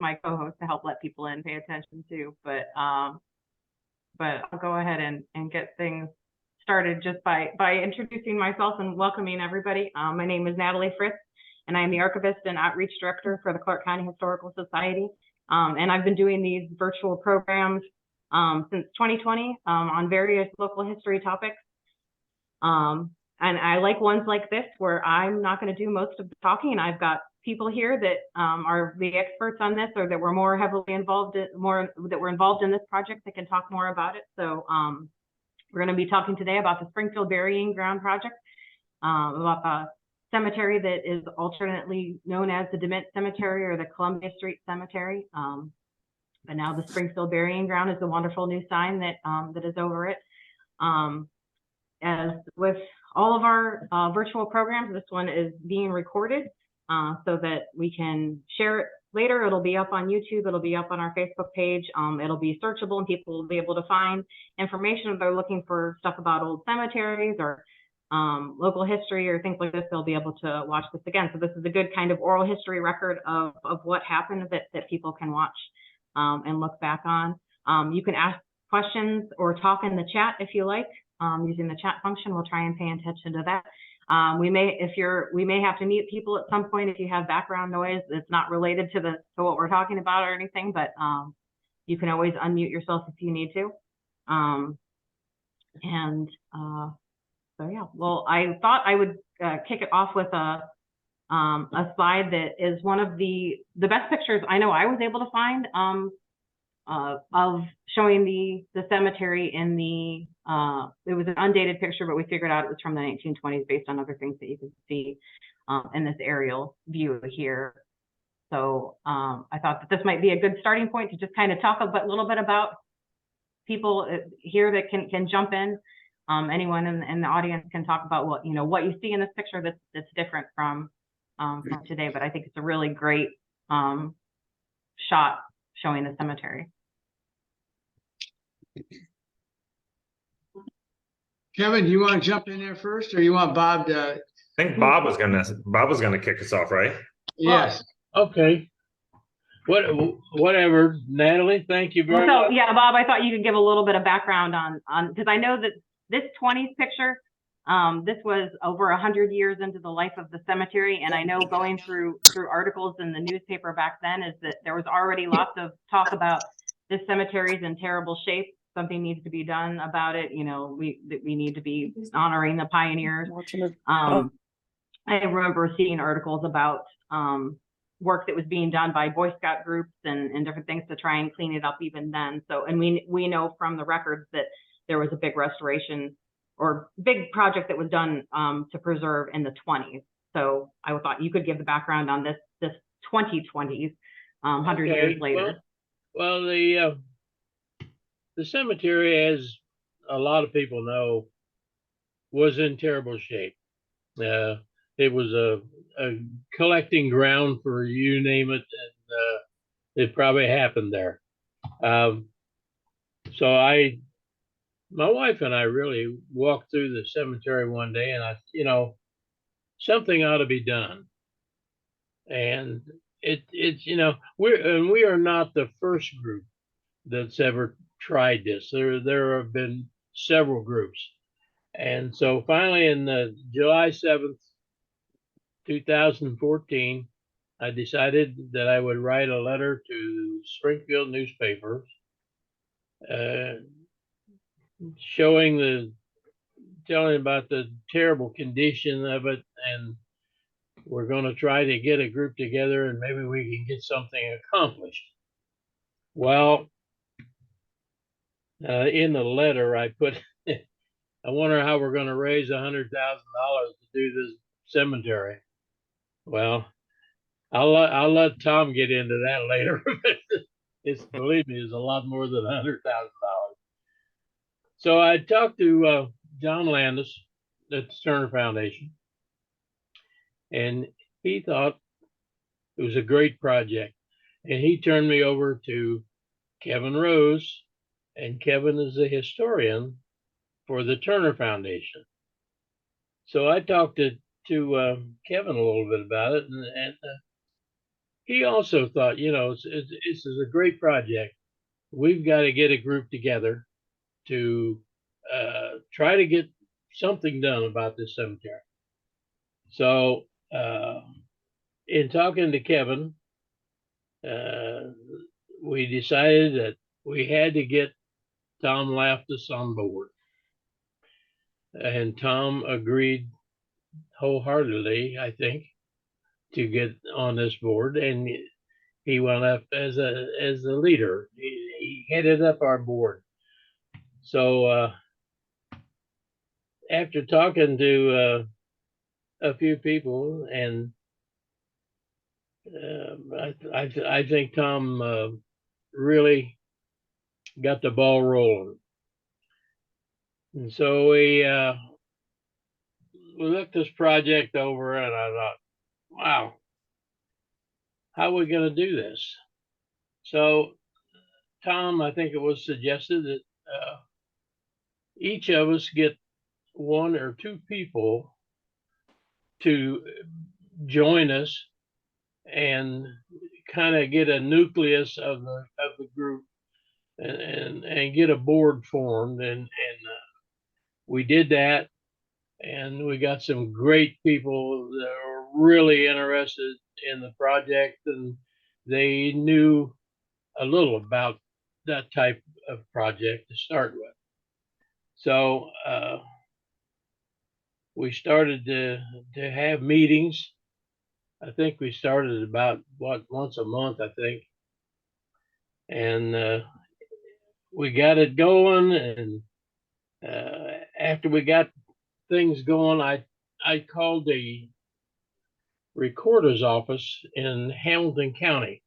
my co-host to help let people in pay attention too. But I'll go ahead and get things started just by introducing myself and welcoming everybody. My name is Natalie Fritz, and I am the Archivist and Outreach Director for the Clark County Historical Society. And I've been doing these virtual programs since 2020 on various local history topics. And I like ones like this where I'm not going to do most of the talking. I've got people here that are the experts on this, or that were more heavily involved, that were involved in this project, that can talk more about it. So we're going to be talking today about the Springfield Burying Ground Project, about the cemetery that is alternately known as the DeMint Cemetery or the Columbia Street Cemetery. But now the Springfield Burying Ground is the wonderful new sign that that is over it. As with all of our virtual programs, this one is being recorded so that we can share it later. It'll be up on YouTube. It'll be up on our Facebook page. It'll be searchable, and people will be able to find information if they're looking for stuff about old cemeteries or local history or things like this. They'll be able to watch this again. So this is a good kind of oral history record of what happened that people can watch and look back on. You can ask questions or talk in the chat if you like. Using the chat function, we'll try and pay attention to that. We may have to mute people at some point if you have background noise that's not related to what we're talking about or anything, but you can always unmute yourself if you need to. So yeah, well, I thought I would kick it off with a slide that is one of the best pictures I know I was able to find of showing the cemetery in the it was an undated picture, but we figured out it was from the 1920s based on other things that you can see in this aerial view here. So I thought that this might be a good starting point to just kind of talk a little bit about people here that can jump in. Anyone in the audience can talk about what you see in this picture that's different from today. But I think it's a really great shot showing the cemetery. Kevin, do you want to jump in there first, or you want Bob to? I think Bob was gonna kick us off, right? Yes. Okay. Whatever, Natalie. Thank you very much. Yeah, Bob, I thought you could give a little bit of background on because I know that this 20s picture, this was over 100 years into the life of the cemetery, and I know going through articles in the newspaper back then is that there was already lots of talk about this cemetery's in terrible shape. Something needs to be done about it. We need to be honoring the pioneers. I remember seeing articles about work that was being done by Boy Scout groups and different things to try and clean it up even then. So, and we know from the records that there was a big restoration or big project that was done to preserve in the 20s. So I thought you could give the background on this 2020s, 100 years later. Well, the cemetery, as a lot of people know, was in terrible shape. It was a collecting ground for you name it, and it probably happened there. So my wife and I really walked through the cemetery one day, and something ought to be done. And we are not the first group that's ever tried this. There have been several groups. And so finally in July 7th, 2014, I decided that I would write a letter to Springfield newspapers telling about the terrible condition of it, and we're going to try to get a group together and maybe we can get something accomplished. Well, in the letter I put, I wonder how we're going to raise $100,000 to do this cemetery. Well, I'll let Tom get into that later. Believe me, it's a lot more than $100,000. So I talked to John Landis at the Turner Foundation, and he thought it was a great project. And he turned me over to Kevin Rose, and Kevin is a historian for the Turner Foundation. So I talked to Kevin a little bit about it, and he also thought, this is a great project. We've got to get a group together to try to get something done about this cemetery. So, in talking to Kevin, we decided that we had to get Tom Loftis on board. And Tom agreed wholeheartedly, I think, to get on this board. And he went up as the leader. He headed up our board. So after talking to a few people, and I think Tom really got the ball rolling. And so we looked this project over, and I thought, wow, how are we going to do this? So Tom, I think it was suggested that each of us get one or two people to join us and kind of get a nucleus of the group and get a board formed, and we did that, and we got some great people that are really interested in the project, and they knew a little about that type of project to start with. So we started to have meetings. I think we started about once a month, I think, and we got it going. And after we got things going, I called the recorder's office in Hamilton County.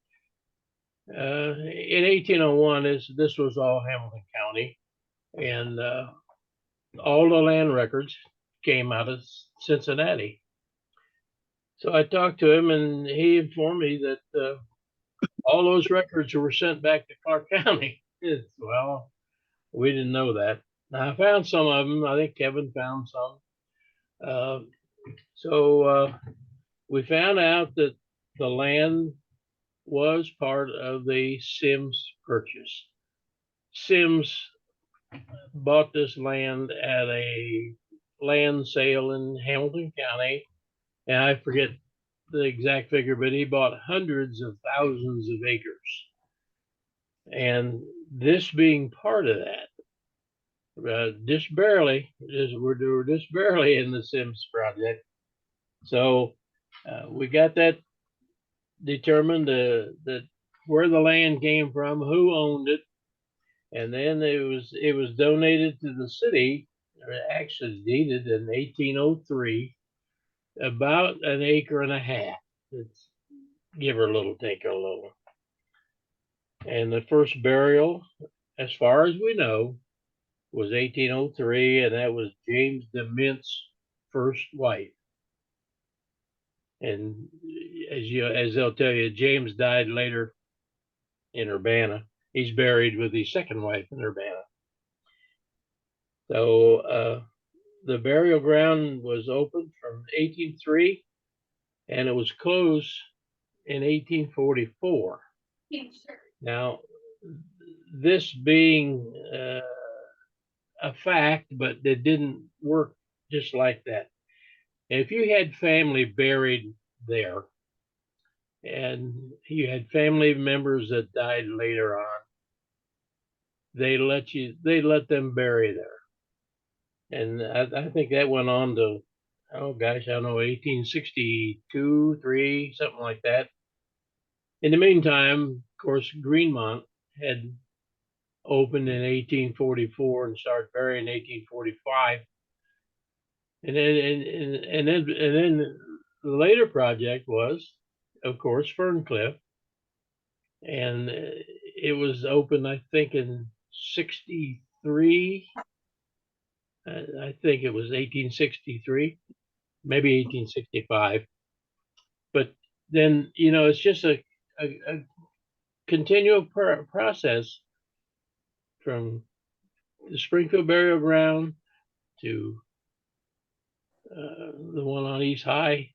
In 1801, this was all Hamilton County, and all the land records came out of Cincinnati. So I talked to him, and he informed me that all those records were sent back to Clark County. Well, we didn't know that. Now, I found some of them. I think Kevin found some. So we found out that the land was part of the Sims purchase. Sims bought this land at a land sale in Hamilton County, and I forget the exact figure, but he bought hundreds of thousands of acres. And this being part of that, just barely, we're just barely in the Sims project. So we got that determined, that where the land came from, who owned it, and then it was donated to the city, or actually deeded in 1803, about an acre and a half. It's give her a little, take her a little. And the first burial, as far as we know, was 1803, and that was James DeMint's first wife. And as they'll tell you, James died later in Urbana. He's buried with his second wife in Urbana. So the burial ground was opened from 1803, and it was closed in 1844. Now, this being a fact, but it didn't work just like that. If you had family buried there, and you had family members that died later on, they let them bury there. And I think that went on to, oh gosh, I don't know, 1862, 3, something like that. In the meantime, of course, Greenmont had opened in 1844 and started burying in 1845. And then the later project was, of course, Ferncliff, and it was opened, I think, in 63. I think it was 1863, maybe 1865. But then, it's just a continual process from the Springfield burial ground to the one on East High,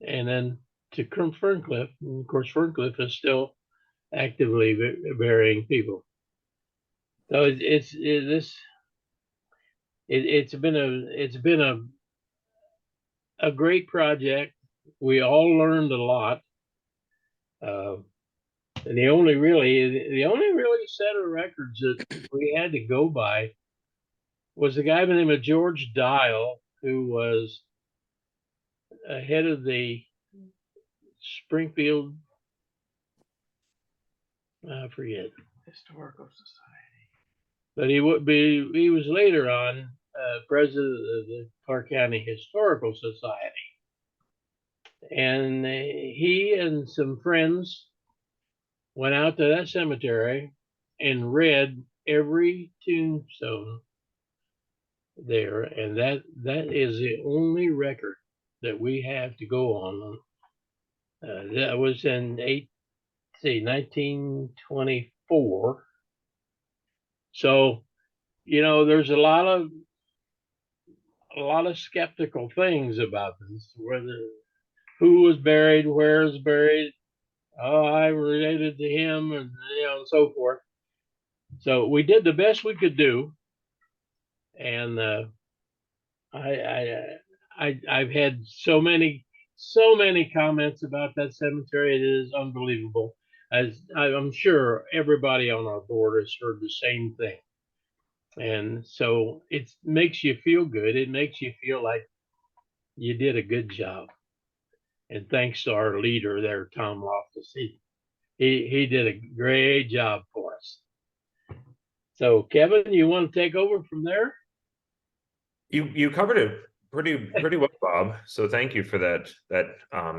and then to Ferncliff. And of course, Ferncliff is still actively burying people. So it's been a great project. We all learned a lot. And the only really set of records that we had to go by was the guy by the name of George Dial, who was head of the Springfield, I forget, Historical Society. but he was later on president of the Clark County Historical Society. And he and some friends went out to that cemetery and read every tombstone there, and that is the only record that we have to go on. That was in 1924. So, there's a lot of skeptical things about this, whether who was buried, where is buried. Oh, I related to him, and and so forth. So we did the best we could do, and I've had so many comments about that cemetery. It is unbelievable. As I'm sure everybody on our board has heard the same thing, and so it makes you feel good. It makes you feel like you did a good job. And thanks to our leader there, Tom Loftis, he did a great job for us. So, Kevin, you want to take over from there? You covered it pretty well, Bob. So thank you for that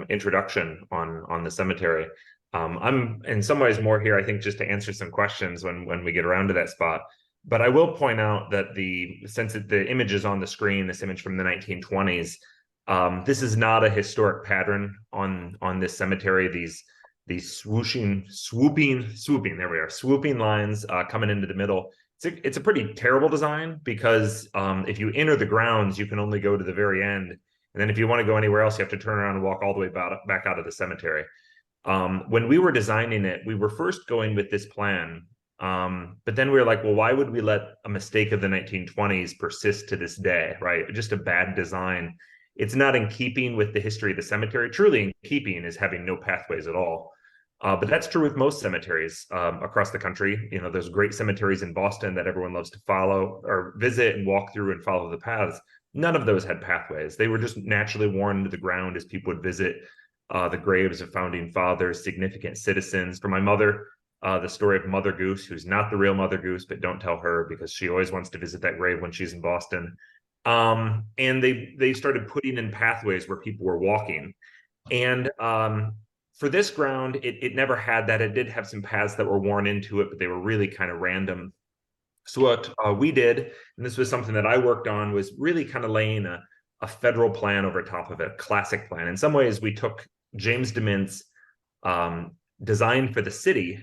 introduction on the cemetery. I'm in some ways more here, I think, just to answer some questions when we get around to that spot. But I will point out that since the image is on the screen, this image from the 1920s, this is not a historic pattern on this cemetery. These swooping lines coming into the middle. It's a pretty terrible design because if you enter the grounds, you can only go to the very end. And then if you want to go anywhere else, you have to turn around and walk all the way back out of the cemetery. When we were designing it, we were first going with this plan. But then we were like, well, why would we let a mistake of the 1920s persist to this day, right? Just a bad design. It's not in keeping with the history of the cemetery. Truly in keeping is having no pathways at all. But that's true with most cemeteries across the country. There's great cemeteries in Boston that everyone loves to follow or visit and walk through and follow the paths. None of those had pathways. They were just naturally worn into the ground as people would visit the graves of founding fathers, significant citizens. For my mother, the story of Mother Goose, who's not the real Mother Goose, but don't tell her because she always wants to visit that grave when she's in Boston. And they started putting in pathways where people were walking. And for this ground, it never had that. It did have some paths that were worn into it, but they were really kind of random. So what we did, and this was something that I worked on, was really kind of laying a federal plan over top of it, a classic plan. In some ways, we took James DeMint's design for the city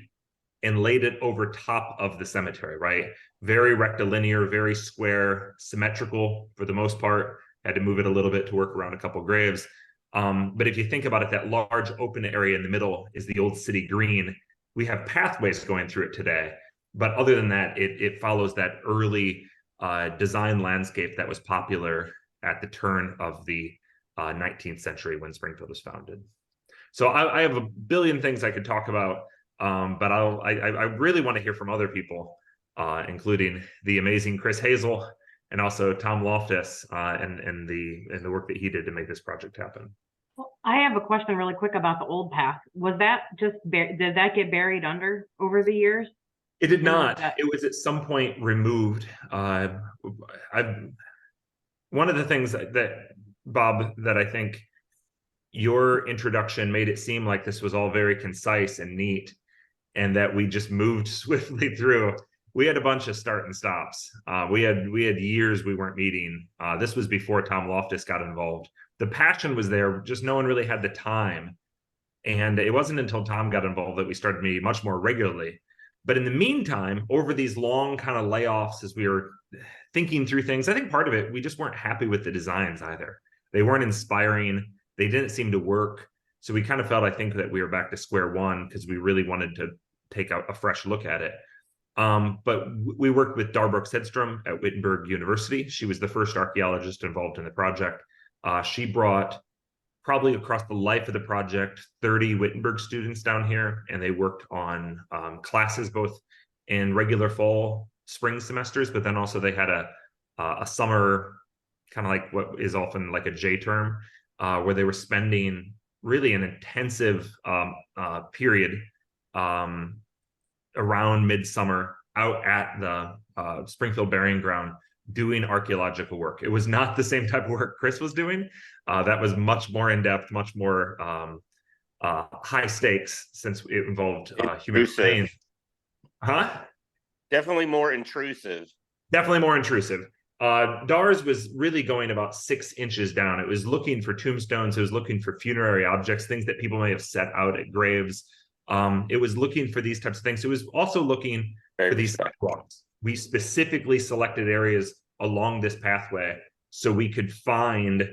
and laid it over top of the cemetery, right? Very rectilinear, very square, symmetrical for the most part. Had to move it a little bit to work around a couple graves. But if you think about it, that large open area in the middle is the old city green. We have pathways going through it today. But other than that, it follows that early design landscape that was popular at the turn of the 19th century when Springfield was founded. So I have a billion things I could talk about, but I really want to hear from other people, including the amazing Chris Hazel and also Tom Loftis and the work that he did to make this project happen. Well, I have a question really quick about the old path. Was that just, did that get buried under over the years? It did not. It was at some point removed. One of the things that, Bob, that I think your introduction made it seem like this was all very concise and neat and that we just moved swiftly through. We had a bunch of start and stops. We had years we weren't meeting. This was before Tom Loftis got involved. The passion was there, just no one really had the time. And it wasn't until Tom got involved that we started meeting much more regularly. But in the meantime, over these long kind of layoffs as we were thinking through things, I think part of it, we just weren't happy with the designs either. They weren't inspiring. They didn't seem to work. So we kind of felt, I think, that we were back to square one because we really wanted to take a fresh look at it. But we worked with Darbrooks Hedstrom at Wittenberg University. She was the first archaeologist involved in the project. She brought, probably across the life of the project, 30 Wittenberg students down here, and they worked on classes both in regular fall, spring semesters, but then also they had a summer, kind of like what is often like a J term, where they were spending really an intensive period around midsummer out at the Springfield Burying Ground doing archaeological work. It was not the same type of work Chris was doing. That was much more in-depth, much more high stakes, since it involved human remains. Definitely more intrusive. Definitely more intrusive. DARS was really going about 6 inches down. It was looking for tombstones. It was looking for funerary objects, things that people may have set out at graves. It was looking for these types of things. It was also looking for these sidewalks. We specifically selected areas along this pathway so we could find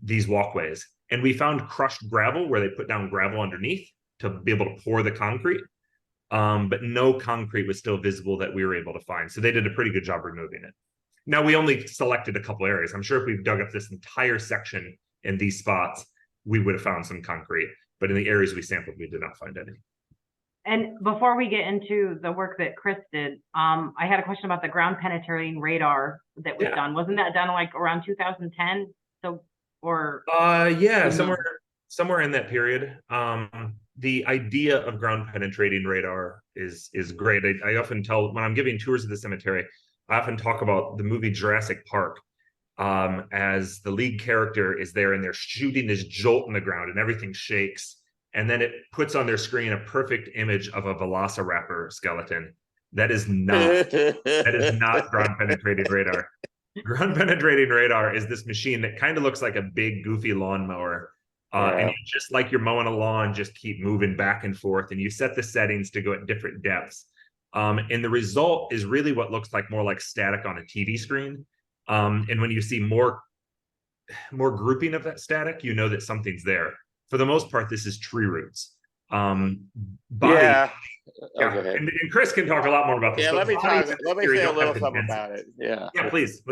these walkways. And we found crushed gravel where they put down gravel underneath to be able to pour the concrete. But no concrete was still visible that we were able to find. So they did a pretty good job removing it. Now, we only selected a couple areas. I'm sure if we've dug up this entire section in these spots, we would have found some concrete. But in the areas we sampled, we did not find any. And before we get into the work that Chris did, I had a question about the ground penetrating radar that was done. Wasn't that done like around 2010? So, or yeah, somewhere in that period. The idea of ground penetrating radar is great. I often tell, when I'm giving tours of the cemetery, I often talk about the movie Jurassic Park, as the lead character is there and they're shooting this jolt in the ground and everything shakes. And then it puts on their screen a perfect image of a velociraptor skeleton. That is not ground penetrating radar. Ground penetrating radar is this machine that kind of looks like a big goofy lawnmower. And you just, like you're mowing a lawn, just keep moving back and forth, and you set the settings to go at different depths. And the result is really what looks like more like static on a TV screen. And when you see more grouping of that static, you know that something's there. For the most part, this is tree roots. And Chris can talk a lot more about this. Yeah, let me say a little something about it. Yeah, please.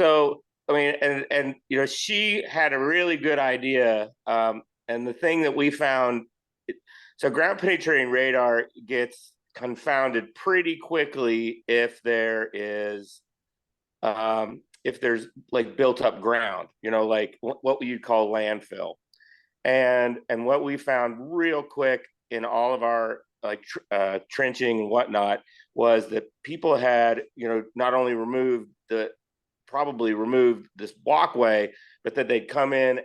So, I mean, and you know, she had a really good idea. And the thing that we found, so ground penetrating radar gets confounded pretty quickly if there's like built up ground, you know, like what you'd call landfill. And what we found real quick in all of our like trenching and whatnot was that people had, you know, not only probably removed this walkway, but that they'd come in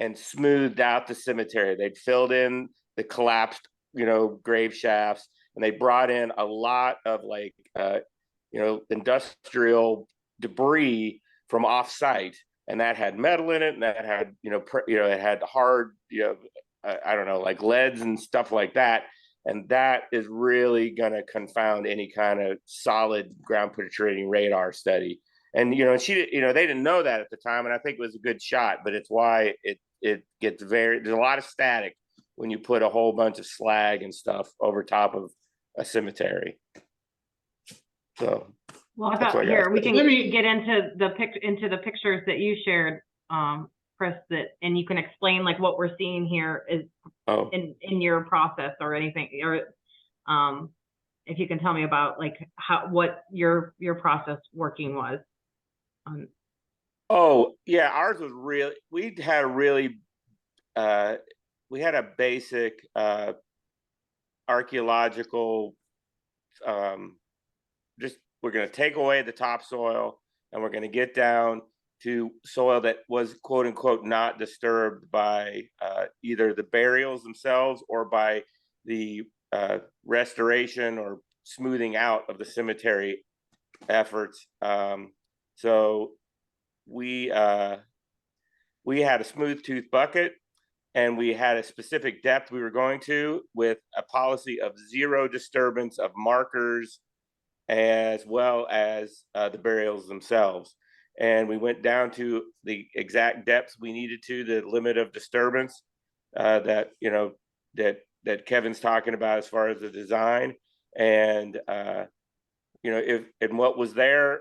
and smoothed out the cemetery. They'd filled in the collapsed, you know, grave shafts, and they brought in a lot of like, you know, industrial debris from off-site, and that had metal in it, and that had, it had hard, I don't know, like leads and stuff like that. And that is really going to confound any kind of solid ground penetrating radar study. And, you know, they didn't know that at the time. And I think it was a good shot, but it's why it gets there's a lot of static when you put a whole bunch of slag and stuff over top of a cemetery. So, well, I thought here we can get into the pictures that you shared, Chris, and you can explain like what we're seeing here is in your process or anything, or if you can tell me about like what your process working was. Oh yeah, ours was really. We had a basic archaeological. We're going to take away the topsoil, and we're going to get down to soil that was quote unquote not disturbed by either the burials themselves or by the restoration or smoothing out of the cemetery efforts. So we had a smooth tooth bucket, and we had a specific depth we were going to, with a policy of zero disturbance of markers as well as the burials themselves. And we went down to the exact depths we needed to, the limit of disturbance. that, you know, that Kevin's talking about as far as the design. And, you know, and what was there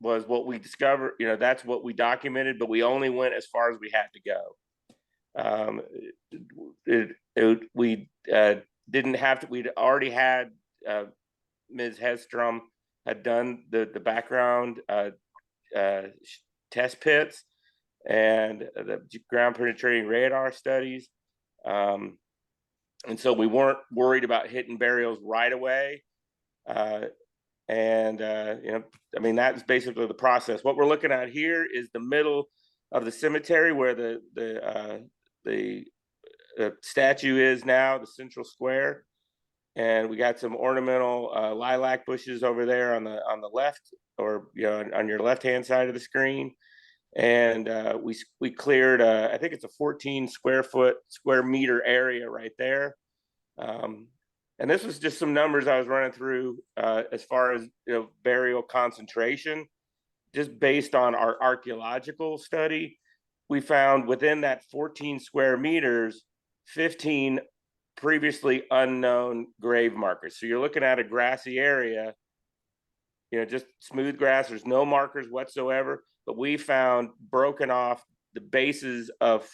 was what we discovered, you know, that's what we documented, but we only went as far as we had to go. We didn't have to, we'd already had, Ms. Hedstrom had done the background test pits and the ground penetrating radar studies. And so we weren't worried about hitting burials right away. You know, I mean, that's basically the process. What we're looking at here is the middle of the cemetery where the statue is now, the central square. And we got some ornamental lilac bushes over there on the left, or, you know, on your left-hand side of the screen. And we cleared, I think it's a 14 square meter area right there. And this was just some numbers I was running through as far as, you know, burial concentration, just based on our archaeological study. We found within that 14 square meters, 15 previously unknown grave markers. So you're looking at a grassy area, you know, just smooth grass. There's no markers whatsoever, but we found broken off the bases of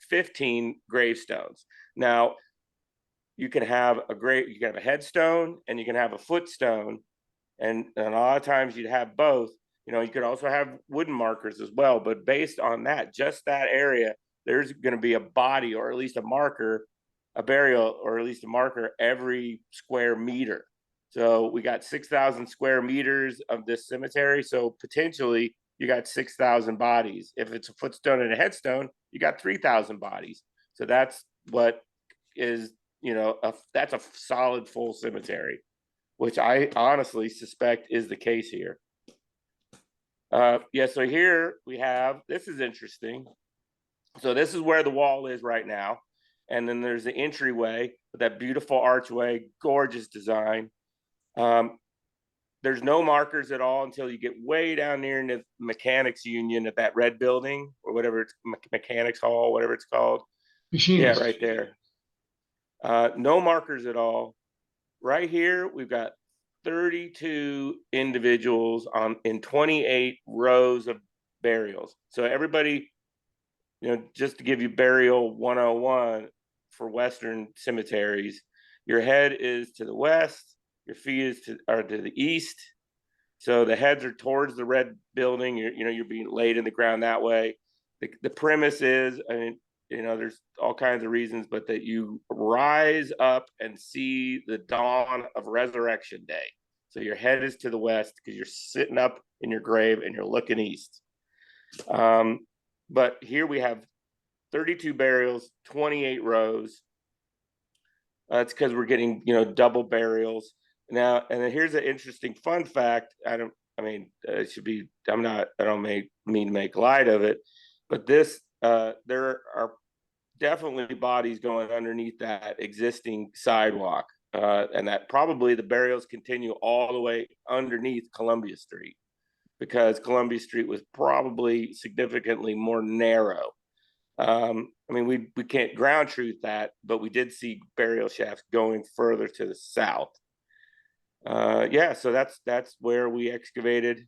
15 gravestones. Now, you can have a headstone and you can have a footstone, and a lot of times you'd have both. You know, you could also have wooden markers as well, but based on that, just that area, there's going to be a body, or at least a marker, a burial, or at least a marker every square meter. So we got 6,000 square meters of this cemetery. So potentially you got 6,000 bodies. If it's a footstone and a headstone, you got 3,000 bodies. So that's what is, you know, that's a solid full cemetery, which I honestly suspect is the case here. Yeah, so here we have, this is interesting. So this is where the wall is right now. And then there's the entryway with that beautiful archway, gorgeous design. There's no markers at all until you get way down near in the mechanics union at that red building, or whatever it's, mechanics hall, whatever it's called. Machinist. Yeah, right there. No markers at all. Right here, we've got 32 individuals in 28 rows of burials. So everybody, you know, just to give you burial 101 for Western cemeteries, your head is to the west, your feet are to the east. So the heads are towards the red building. You're being laid in the ground that way. The premise is, I mean, you know, there's all kinds of reasons, but that you rise up and see the dawn of Resurrection Day. So your head is to the west because you're sitting up in your grave and you're looking east. But here we have 32 burials, 28 rows. That's because we're getting, you know, double burials now. And then here's an interesting fun fact. I don't mean to make light of it, but this, there are definitely bodies going underneath that existing sidewalk, and that probably the burials continue all the way underneath Columbia Street, because Columbia Street was probably significantly more narrow. I mean, we can't ground truth that, but we did see burial shafts going further to the south. Yeah, so that's where we excavated.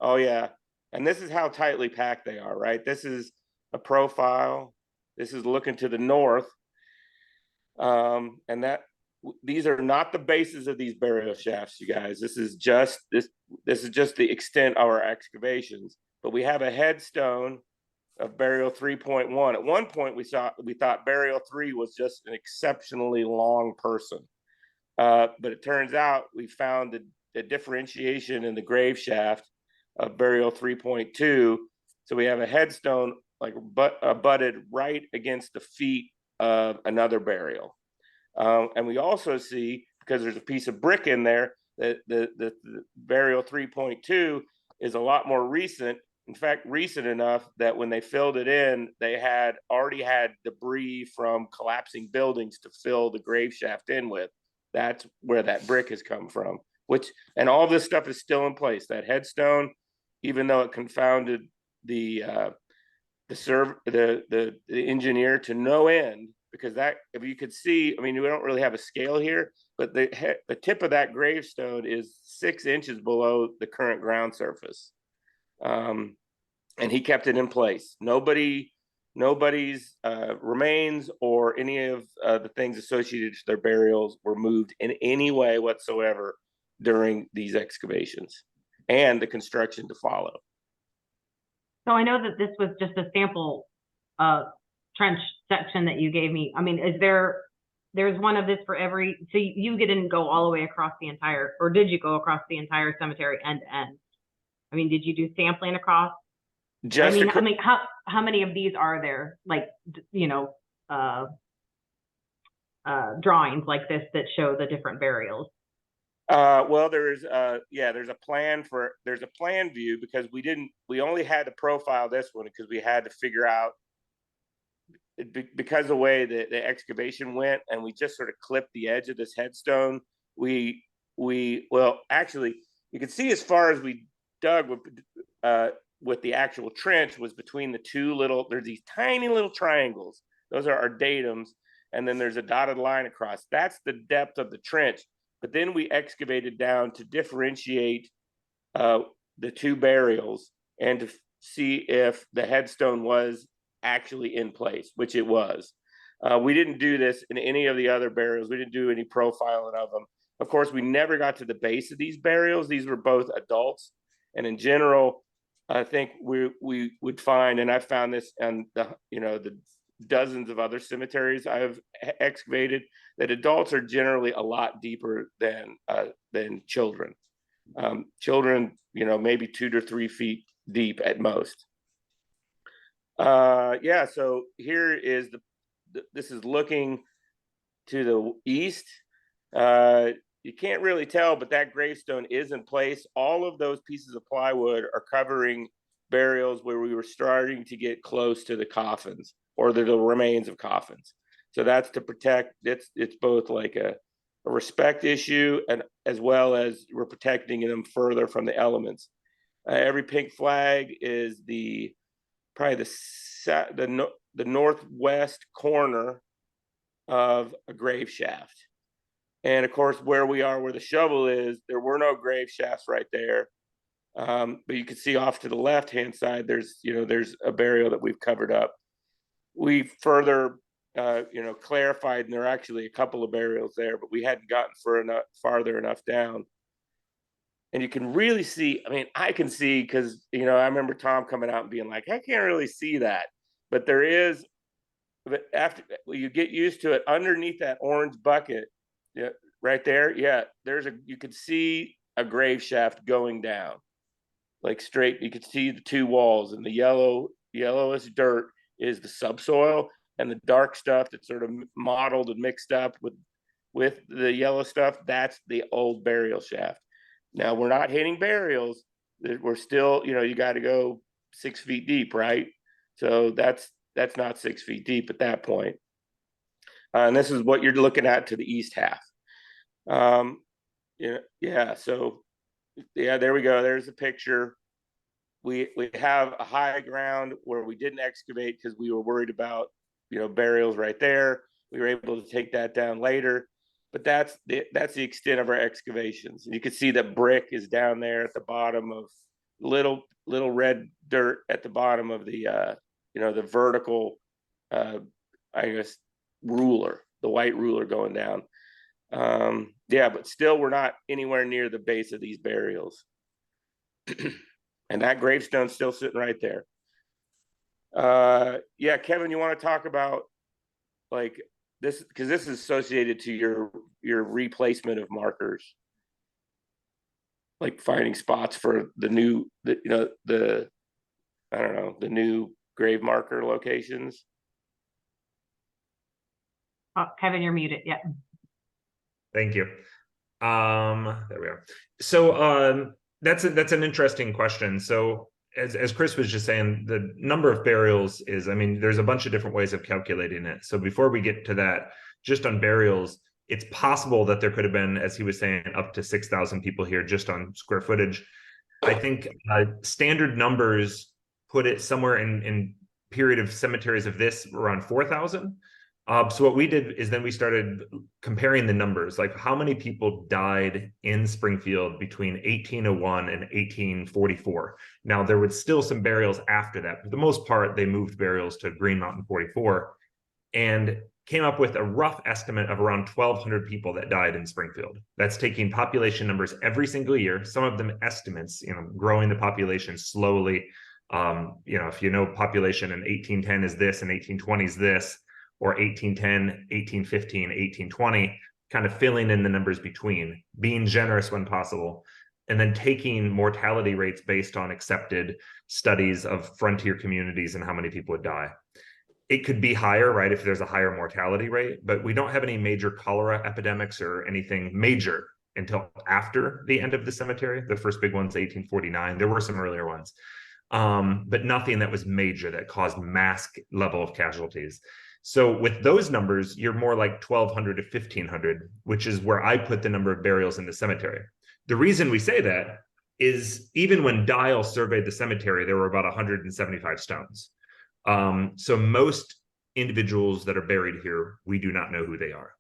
Oh yeah, and this is how tightly packed they are, right? This is a profile. This is looking to the north, and these are not the bases of these burial shafts, you guys. This is just the extent of our excavations. But we have a headstone of burial 3.1. At one point, we thought burial 3 was just an exceptionally long person, but it turns out we found the differentiation in the grave shaft of burial 3.2. So we have a headstone like butted right against the feet of another burial. And we also see, because there's a piece of brick in there, that the burial 3.2 is a lot more recent. In fact, recent enough that when they filled it in, they had already had debris from collapsing buildings to fill the grave shaft in with. That's where that brick has come from, and all this stuff is still in place. That headstone, even though it confounded the the engineer to no end, because that, if you could see, I mean, we don't really have a scale here, but the tip of that gravestone is 6 inches below the current ground surface. And he kept it in place. Nobody's remains or any of the things associated to their burials were moved in any way whatsoever during these excavations and the construction to follow. So I know that this was just a sample trench section that you gave me. I mean, there's one of this for every, so you didn't go all the way across the entire, or did you go across the entire cemetery end to end? I mean, did you do sampling across? Just I mean, how many of these are there? Like, you know, drawings like this that show the different burials? Well, there's a plan view, because we only had to profile this one because we had to figure out, because of the way the excavation went, and we just sort of clipped the edge of this headstone. Well, actually, you can see as far as we dug with the actual trench was between the two there's these tiny little triangles. Those are our datums. And then there's a dotted line across. That's the depth of the trench. But then we excavated down to differentiate the two burials and to see if the headstone was actually in place, which it was. We didn't do this in any of the other burials. We didn't do any profiling of them. Of course, we never got to the base of these burials. These were both adults. And in general, I think we would find, and I found this on the dozens of other cemeteries I've excavated, that adults are generally a lot deeper than children. Children, maybe 2 to 3 feet deep at most. So here is this is looking to the east. You can't really tell, but that gravestone is in place. All of those pieces of plywood are covering burials where we were starting to get close to the coffins, or the remains of coffins. So that's to protect, it's both like a respect issue, and as well as we're protecting them further from the elements. Every pink flag is probably the northwest corner of a grave shaft. And of course, where the shovel is, there were no grave shafts right there. But you can see off to the left-hand side, there's a burial that we've covered up. We further, clarified, and there are actually a couple of burials there, but we hadn't gotten farther enough down. And you can really see, I mean, I can see, because, I remember Tom coming out and being like, I can't really see that. But there is, but after you get used to it, underneath that orange bucket, right there, you could see a grave shaft going down, like straight. You could see the two walls, and the yellowish dirt is the subsoil, and the dark stuff that's sort of mottled and mixed up with the yellow stuff, that's the old burial shaft. Now, we're not hitting burials. We're still, you got to go 6 feet deep, right? So that's not 6 feet deep at that point. And this is what you're looking at to the east half. So there we go. There's a picture. We have a high ground where we didn't excavate because we were worried about, burials right there. We were able to take that down later, but that's the extent of our excavations. And you can see that brick is down there at the bottom of little red dirt at the bottom of the the vertical, ruler, the white ruler going down. But still, we're not anywhere near the base of these burials. And that gravestone's still sitting right there. Kevin, you want to talk about like this, because this is associated to your replacement of markers, like finding spots for the new new grave marker locations. Oh, Kevin, you're muted. Yeah. Thank you. There we are. So that's an interesting question. So as Chris was just saying, the number of burials is, I mean, there's a bunch of different ways of calculating it. So before we get to that, just on burials, it's possible that there could have been, as he was saying, up to 6,000 people here just on square footage. I think standard numbers put it somewhere in period of cemeteries of this around 4,000. So what we did is then we started comparing the numbers, like how many people died in Springfield between 1801 and 1844. Now, there was still some burials after that. For the most part, they moved burials to Green Mountain 44 and came up with a rough estimate of around 1,200 people that died in Springfield. That's taking population numbers every single year, some of them estimates, growing the population slowly. If you know population in 1810 is this and 1820 is this, or 1810, 1815, 1820, kind of filling in the numbers between, being generous when possible, and then taking mortality rates based on accepted studies of frontier communities and how many people would die. It could be higher, right, if there's a higher mortality rate, but we don't have any major cholera epidemics or anything major until after the end of the cemetery. The first big one's 1849. There were some earlier ones, but nothing that was major that caused mass level of casualties. So with those numbers, you're more like 1,200 to 1,500, which is where I put the number of burials in the cemetery. The reason we say that is even when Dial surveyed the cemetery, there were about 175 stones. So most individuals that are buried here, we do not know who they are,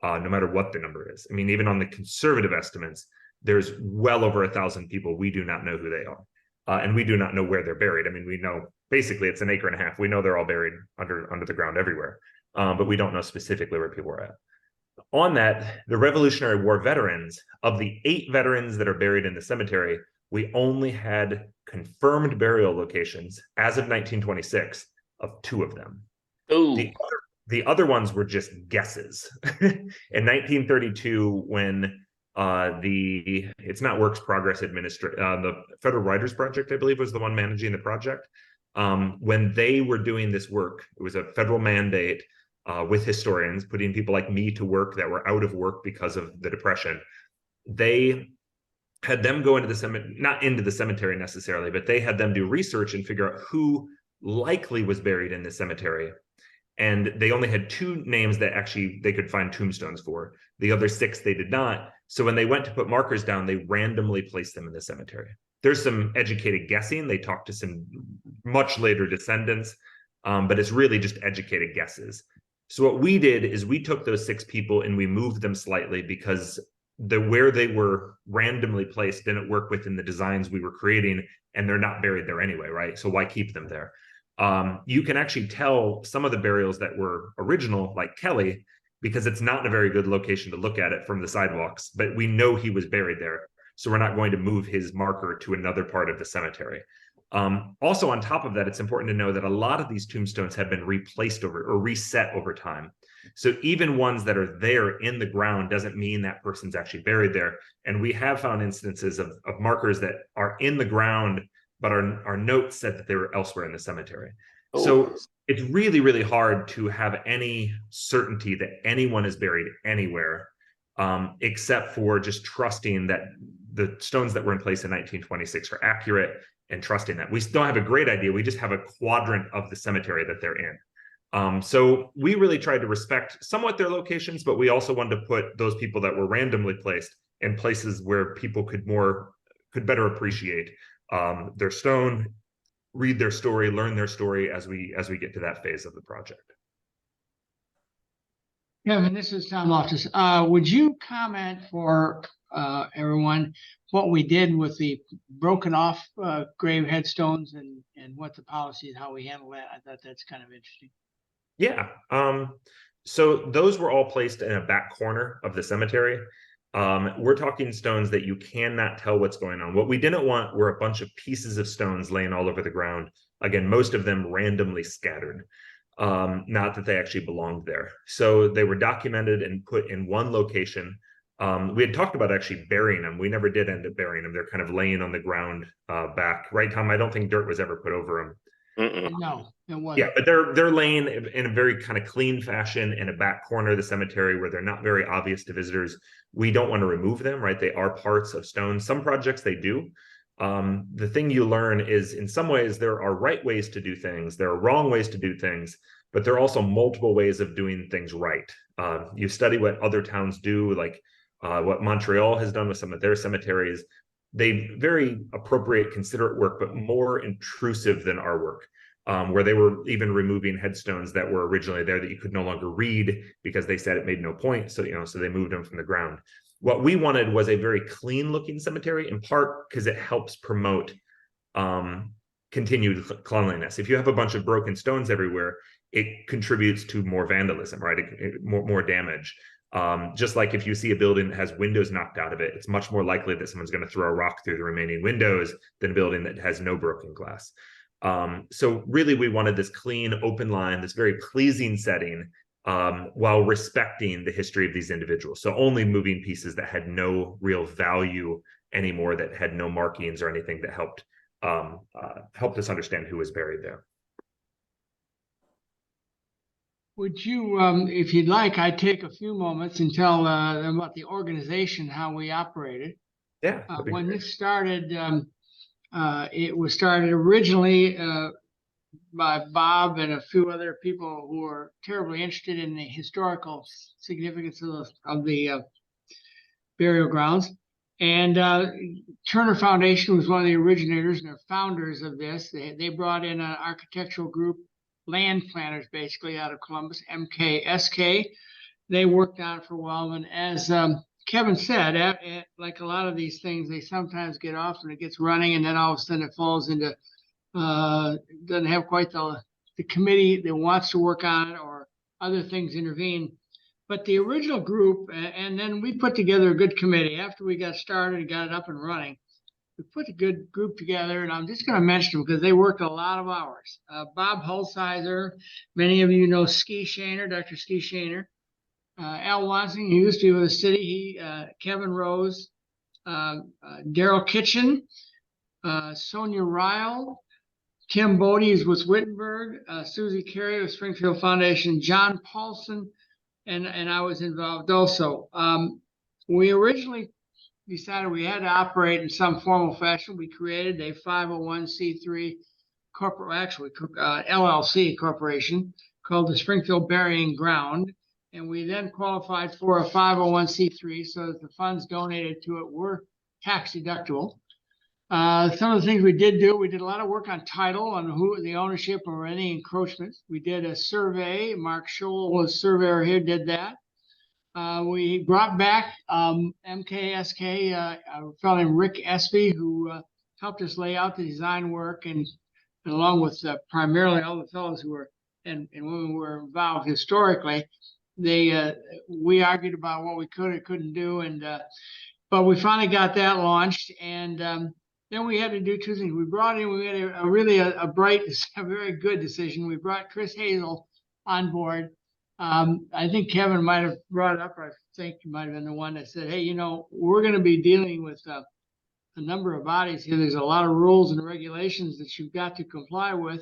no matter what the number is. I mean, even on the conservative estimates, there's well over 1,000 people we do not know who they are. And we do not know where they're buried. I mean, we know basically it's an acre and a half. We know they're all buried under the ground everywhere, but we don't know specifically where people are at. On that, the Revolutionary War veterans, of the 8 veterans that are buried in the cemetery, we only had confirmed burial locations as of 1926 of 2 of them. The other ones were just guesses. In 1932, when it's not Works Progress Administration, the Federal Writers Project, I believe, was the one managing the project. When they were doing this work, it was a federal mandate with historians, putting people like me to work that were out of work because of the Depression. They had them go into the cemetery, not into the cemetery necessarily, but they had them do research and figure out who likely was buried in the cemetery. And they only had 2 names that actually they could find tombstones for. The other 6 they did not. So when they went to put markers down, they randomly placed them in the cemetery. There's some educated guessing. They talked to some much later descendants, but it's really just educated guesses. So what we did is we took those 6 people and we moved them slightly because where they were randomly placed didn't work within the designs we were creating, and they're not buried there anyway, right? So why keep them there? You can actually tell some of the burials that were original, like Kelly, because it's not in a very good location to look at it from the sidewalks, but we know he was buried there. So we're not going to move his marker to another part of the cemetery. Also, on top of that, it's important to know that a lot of these tombstones have been replaced or reset over time. So even ones that are there in the ground doesn't mean that person's actually buried there. And we have found instances of markers that are in the ground, but our notes said that they were elsewhere in the cemetery. Oh. So it's really, really hard to have any certainty that anyone is buried anywhere, except for just trusting that the stones that were in place in 1926 are accurate and trusting that. We don't have a great idea. We just have a quadrant of the cemetery that they're in. So we really tried to respect somewhat their locations, but we also wanted to put those people that were randomly placed in places where people could better appreciate their stone, read their story, learn their story as we get to that phase of the project. Kevin, this is Tom Loftis. Would you comment for everyone what we did with the broken off grave headstones and what the policy is, how we handle that? I thought that's kind of interesting. Yeah. So those were all placed in a back corner of the cemetery. We're talking stones that you cannot tell what's going on. What we didn't want were a bunch of pieces of stones laying all over the ground. Again, most of them randomly scattered. Not that they actually belonged there. So they were documented and put in one location. We had talked about actually burying them. We never did end up burying them. They're kind of laying on the ground back. Right, Tom? I don't think dirt was ever put over them. No, it wasn't. Yeah, but they're laying in a very kind of clean fashion in a back corner of the cemetery where they're not very obvious to visitors. We don't want to remove them, right? They are parts of stone. Some projects they do. The thing you learn is in some ways there are right ways to do things. There are wrong ways to do things, but there are also multiple ways of doing things right. You study what other towns do, like what Montreal has done with some of their cemeteries. They very appropriate, considerate work, but more intrusive than our work. where they were even removing headstones that were originally there that you could no longer read because they said it made no point. So, so they moved them from the ground. What we wanted was a very clean looking cemetery, in part because it helps promote continued cleanliness. If you have a bunch of broken stones everywhere, it contributes to more vandalism, right? More damage. Just like if you see a building that has windows knocked out of it, it's much more likely that someone's going to throw a rock through the remaining windows than a building that has no broken glass. So really, we wanted this clean, open line, this very pleasing setting, while respecting the history of these individuals. So only moving pieces that had no real value anymore, that had no markings or anything that helped us understand who was buried there. Would you, if you'd like, I'd take a few moments and tell them about the organization, how we operated. Yeah. When this started, it was started originally by Bob and a few other people who were terribly interested in the historical significance of the burial grounds. And Turner Foundation was one of the originators and the founders of this. They brought in an architectural group, land planners, basically out of Columbus, MKSK. They worked on it for a while. And as Kevin said, like a lot of these things, they sometimes get off and it gets running, and then all of a sudden it falls into, doesn't have quite the committee that wants to work on it, or other things intervene. But the original group, and then we put together a good committee after we got started and got it up and running. We put a good group together, and I'm just going to mention them because they worked a lot of hours. Bob Hulsizer, many of you know Ski Shaner, Dr. Ski Shaner. Al Wansing, he used to be with the city. Kevin Rose, Daryl Kitchen, Sonia Ryle, Tim Bodie is with Wittenberg, Susie Carey with Springfield Foundation, John Paulson, and I was involved also. We originally decided we had to operate in some formal fashion. We created a 501c3 LLC corporation called the Springfield Burying Ground. And we then qualified for a 501c3 so that the funds donated to it were tax deductible. Some of the things we did do, we did a lot of work on title, on who the ownership or any encroachments. We did a survey. Mark Scholl was surveyor here, did that. We brought back MKSK, a fellow named Rick Espy, who helped us lay out the design work, and along with primarily all the fellows who were and women who were involved historically. We argued about what we could or couldn't do, and but we finally got that launched. And then we had to do two things. We made a really bright, a very good decision. We brought Chris Hazel on board. I think Kevin might have brought it up, or I think he might have been the one that said, hey, we're going to be dealing with a number of bodies here. There's a lot of rules and regulations that you've got to comply with.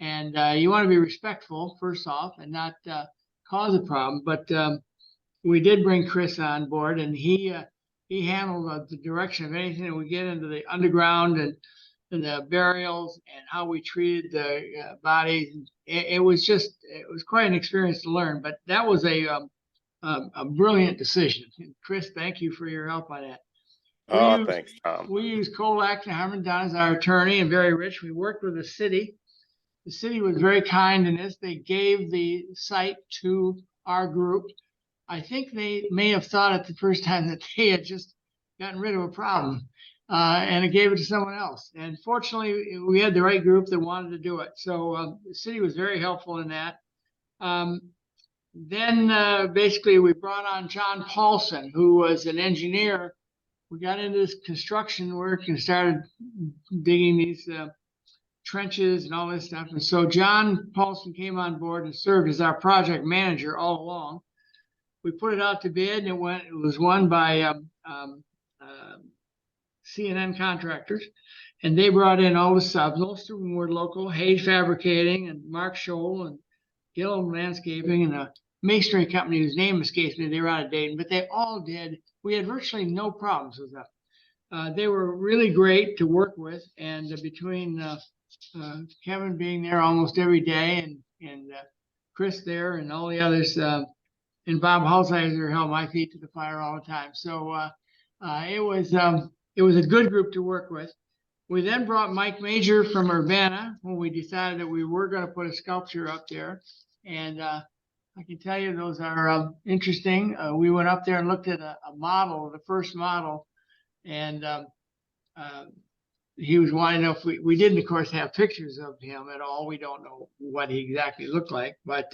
And you want to be respectful, first off, and not cause a problem. But we did bring Chris on board, and he handled the direction of anything that we get into the underground and the burials and how we treated the bodies. It was quite an experience to learn, but that was a brilliant decision. And Chris, thank you for your help on that. Thanks, Tom. We used Colac and Harmon Dunn as our attorney, and very rich. We worked with the city. The city was very kind in this. They gave the site to our group. I think they may have thought at the first time that they had just gotten rid of a problem, and it gave it to someone else. And fortunately, we had the right group that wanted to do it. So the city was very helpful in that. Then basically we brought on John Paulson, who was an engineer. We got into this construction work and started digging these trenches and all this stuff. And so John Paulson came on board and served as our project manager all along. We put it out to bid, and it was won by CNN contractors, and they brought in all the subs. Most of them were local: Hayes Fabricating and Mark Scholl and Gillum Landscaping and a masonry company whose name escapes me. They were out of Dayton, but they all did. We had virtually no problems with them. They were really great to work with, and between Kevin being there almost every day, and Chris there, and all the others, and Bob Hulsizer held my feet to the fire all the time. So it was a good group to work with. We then brought Mike Major from Urbana when we decided that we were going to put a sculpture up there. And I can tell you those are interesting. We went up there and looked at a model, the first model, and he was wanting to know if we didn't, of course, have pictures of him at all. We don't know what he exactly looked like, but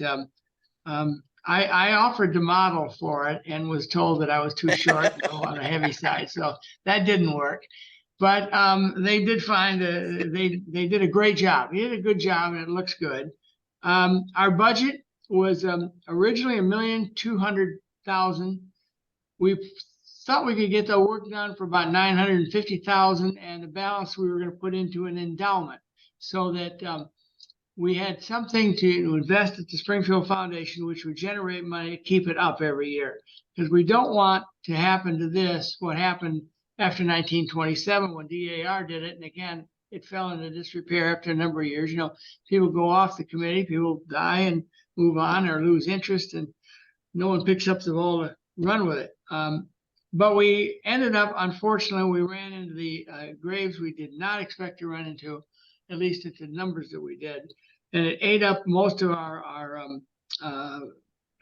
I offered to model for it and was told that I was too short, on the heavy side. So that didn't work. But they did find they did a great job. He did a good job, and it looks good. Our budget was originally $1,200,000. We thought we could get the work done for about $950,000, and the balance we were going to put into an endowment so that we had something to invest at the Springfield Foundation, which would generate money to keep it up every year. Because we don't want to happen to this, what happened after 1927 when DAR did it. And again, it fell into disrepair after a number of years. People go off the committee, people die and move on or lose interest, and no one picks up the ball to run with it. But we ended up, unfortunately, we ran into the graves we did not expect to run into, at least at the numbers that we did. And it ate up most of our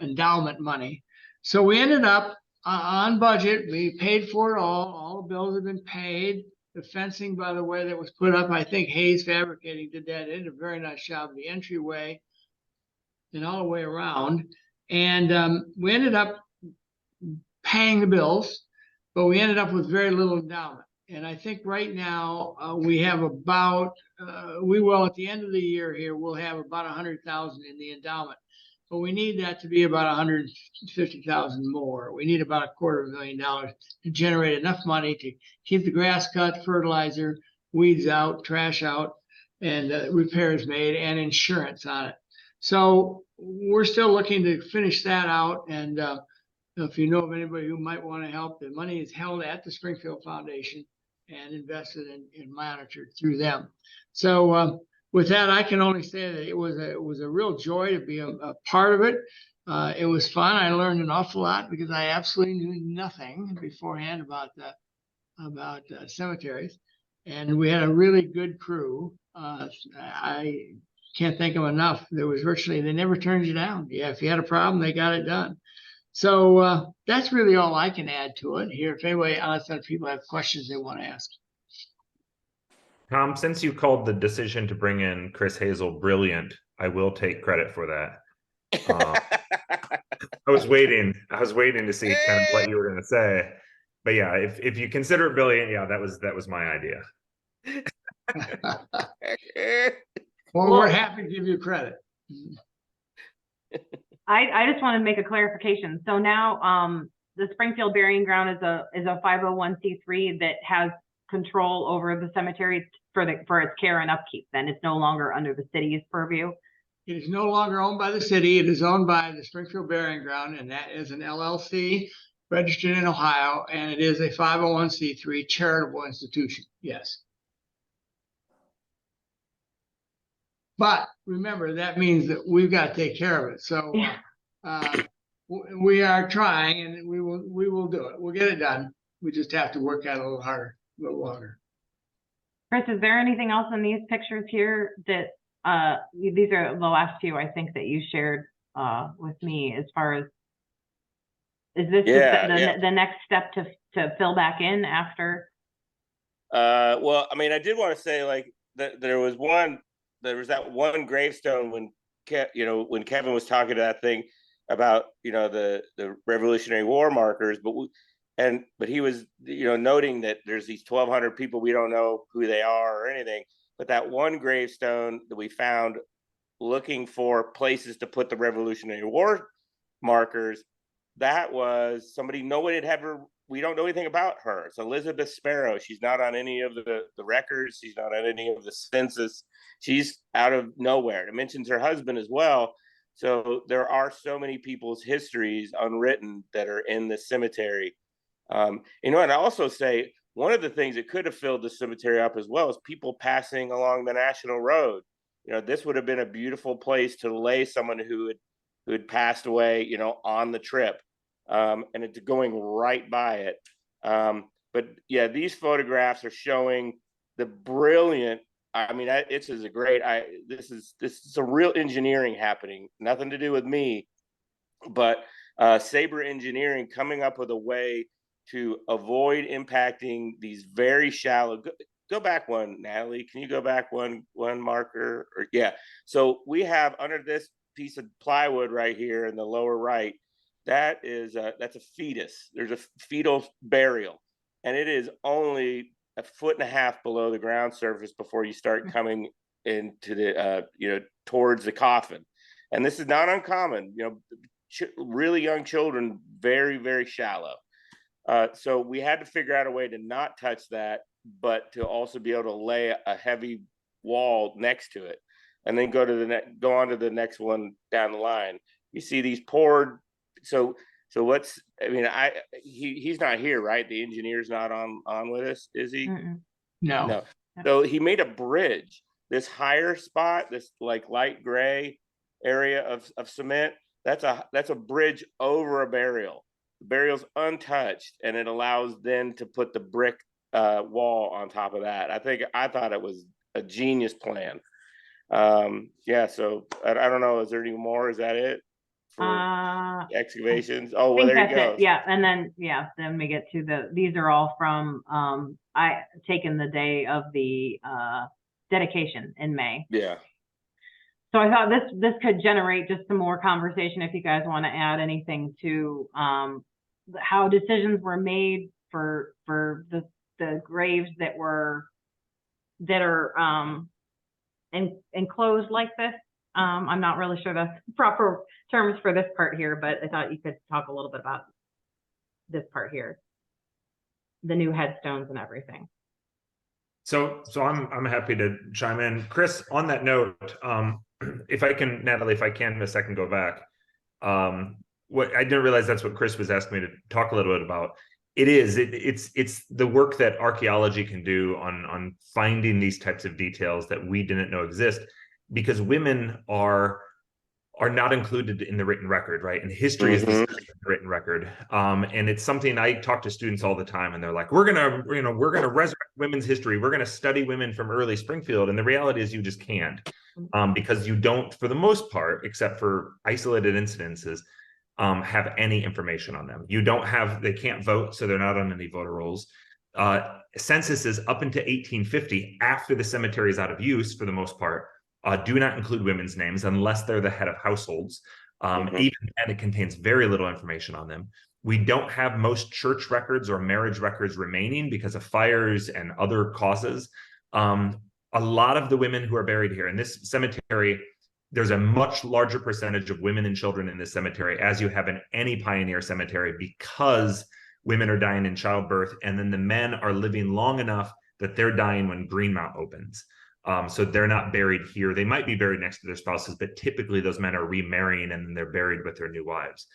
endowment money. So we ended up on budget. We paid for it all. All the bills have been paid. The fencing, by the way, that was put up, I think Hayes Fabricating did that. They did a very nice job of the entryway and all the way around. And we ended up paying the bills, but we ended up with very little endowment. And I think right now we have about, we will at the end of the year here, we'll have about 100,000 in the endowment. But we need that to be about 150,000 more. We need about $250,000 to generate enough money to keep the grass cut, fertilizer, weeds out, trash out, and repairs made, and insurance on it. So we're still looking to finish that out. And if you know of anybody who might want to help, the money is held at the Springfield Foundation and invested and monitored through them. So with that, I can only say that it was a real joy to be a part of it. It was fun. I learned an awful lot because I absolutely knew nothing beforehand about cemeteries, and we had a really good crew. I can't thank them enough. There was virtually, they never turned you down. Yeah, if you had a problem, they got it done. So that's really all I can add to it here. If anybody, unless people have questions they want to ask. Tom, since you called the decision to bring in Chris Hazel brilliant, I will take credit for that. I was waiting to see kind of what you were going to say, but yeah, if you consider it brilliant, yeah, that was my idea. Well, we're happy to give you credit. I just want to make a clarification. So now the Springfield Burying Ground is a 501c3 that has control over the cemetery for its care and upkeep. Then it's no longer under the city's purview. It is no longer owned by the city. It is owned by the Springfield Burying Ground, and that is an LLC registered in Ohio, and it is a 501c3 charitable institution. Yes. But remember, that means that we've got to take care of it. So we are trying, and we will do it. We'll get it done. We just have to work at it a little harder, a little longer. Chris, is there anything else in these pictures here that these are the last few I think that you shared with me as far as, is this the next step to fill back in after? Well, I mean, I did want to say like that there was that one gravestone when when Kevin was talking to that thing about the Revolutionary War markers, but he was noting that there's these 1,200 people, we don't know who they are or anything, but that one gravestone that we found looking for places to put the Revolutionary War markers, that was somebody we don't know anything about her. It's Elizabeth Sparrow. She's not on any of the records. She's not on any of the census. She's out of nowhere. It mentions her husband as well. So there are so many people's histories unwritten that are in the cemetery. And I also say one of the things that could have filled the cemetery up as well is people passing along the national road. This would have been a beautiful place to lay someone who had passed away, on the trip. And it's going right by it. But yeah, these photographs are showing the brilliant, I mean, this is a great, this is a real engineering happening, nothing to do with me, but Sabre Engineering coming up with a way to avoid impacting these very shallow, go back one, Natalie, can you go back one marker? Or yeah, so we have under this piece of plywood right here in the lower right, that's a fetus. There's a fetal burial, and it is only a foot and a half below the ground surface before you start coming into the towards the coffin. And this is not uncommon, really young children, very, very shallow. So we had to figure out a way to not touch that, but to also be able to lay a heavy wall next to it, and then go on to the next one down the line. You see these poured. So what's, I mean, he's not here, right? The engineer's not on with us, is he? No. So he made a bridge. This higher spot, this like light gray area of cement, that's a bridge over a burial. The burial's untouched, and it allows then to put the brick wall on top of that. I thought it was a genius plan. Yeah, so I don't know, is there any more? Is that it for excavations? Oh, well, there you go. Yeah, and then then we get to these are all from I taken the day of the dedication in May. Yeah. So I thought this could generate just some more conversation if you guys want to add anything to how decisions were made for the graves that are enclosed like this. I'm not really sure the proper terms for this part here, but I thought you could talk a little bit about this part here, the new headstones and everything. So I'm happy to chime in. Chris, on that note, if I can, Natalie, if I can in a second go back, what I didn't realize that's what Chris was asking me to talk a little bit about. It's the work that archaeology can do on finding these types of details that we didn't know exist, because women are not included in the written record, right? And history is the written record. And it's something I talk to students all the time, and they're like, we're gonna resurrect women's history. We're gonna study women from early Springfield. And the reality is you just can't, because you don't, for the most part, except for isolated incidences, have any information on them. They can't vote, so they're not on any voter rolls. Censuses up into 1850, after the cemetery is out of use for the most part, do not include women's names unless they're the head of households. Even then, it contains very little information on them. We don't have most church records or marriage records remaining because of fires and other causes. A lot of the women who are buried here in this cemetery, there's a much larger percentage of women and children in this cemetery, as you have in any pioneer cemetery, because women are dying in childbirth, and then the men are living long enough that they're dying when Greenmount opens. So they're not buried here. They might be buried next to their spouses, but typically those men are remarrying, and then they're buried with their new wives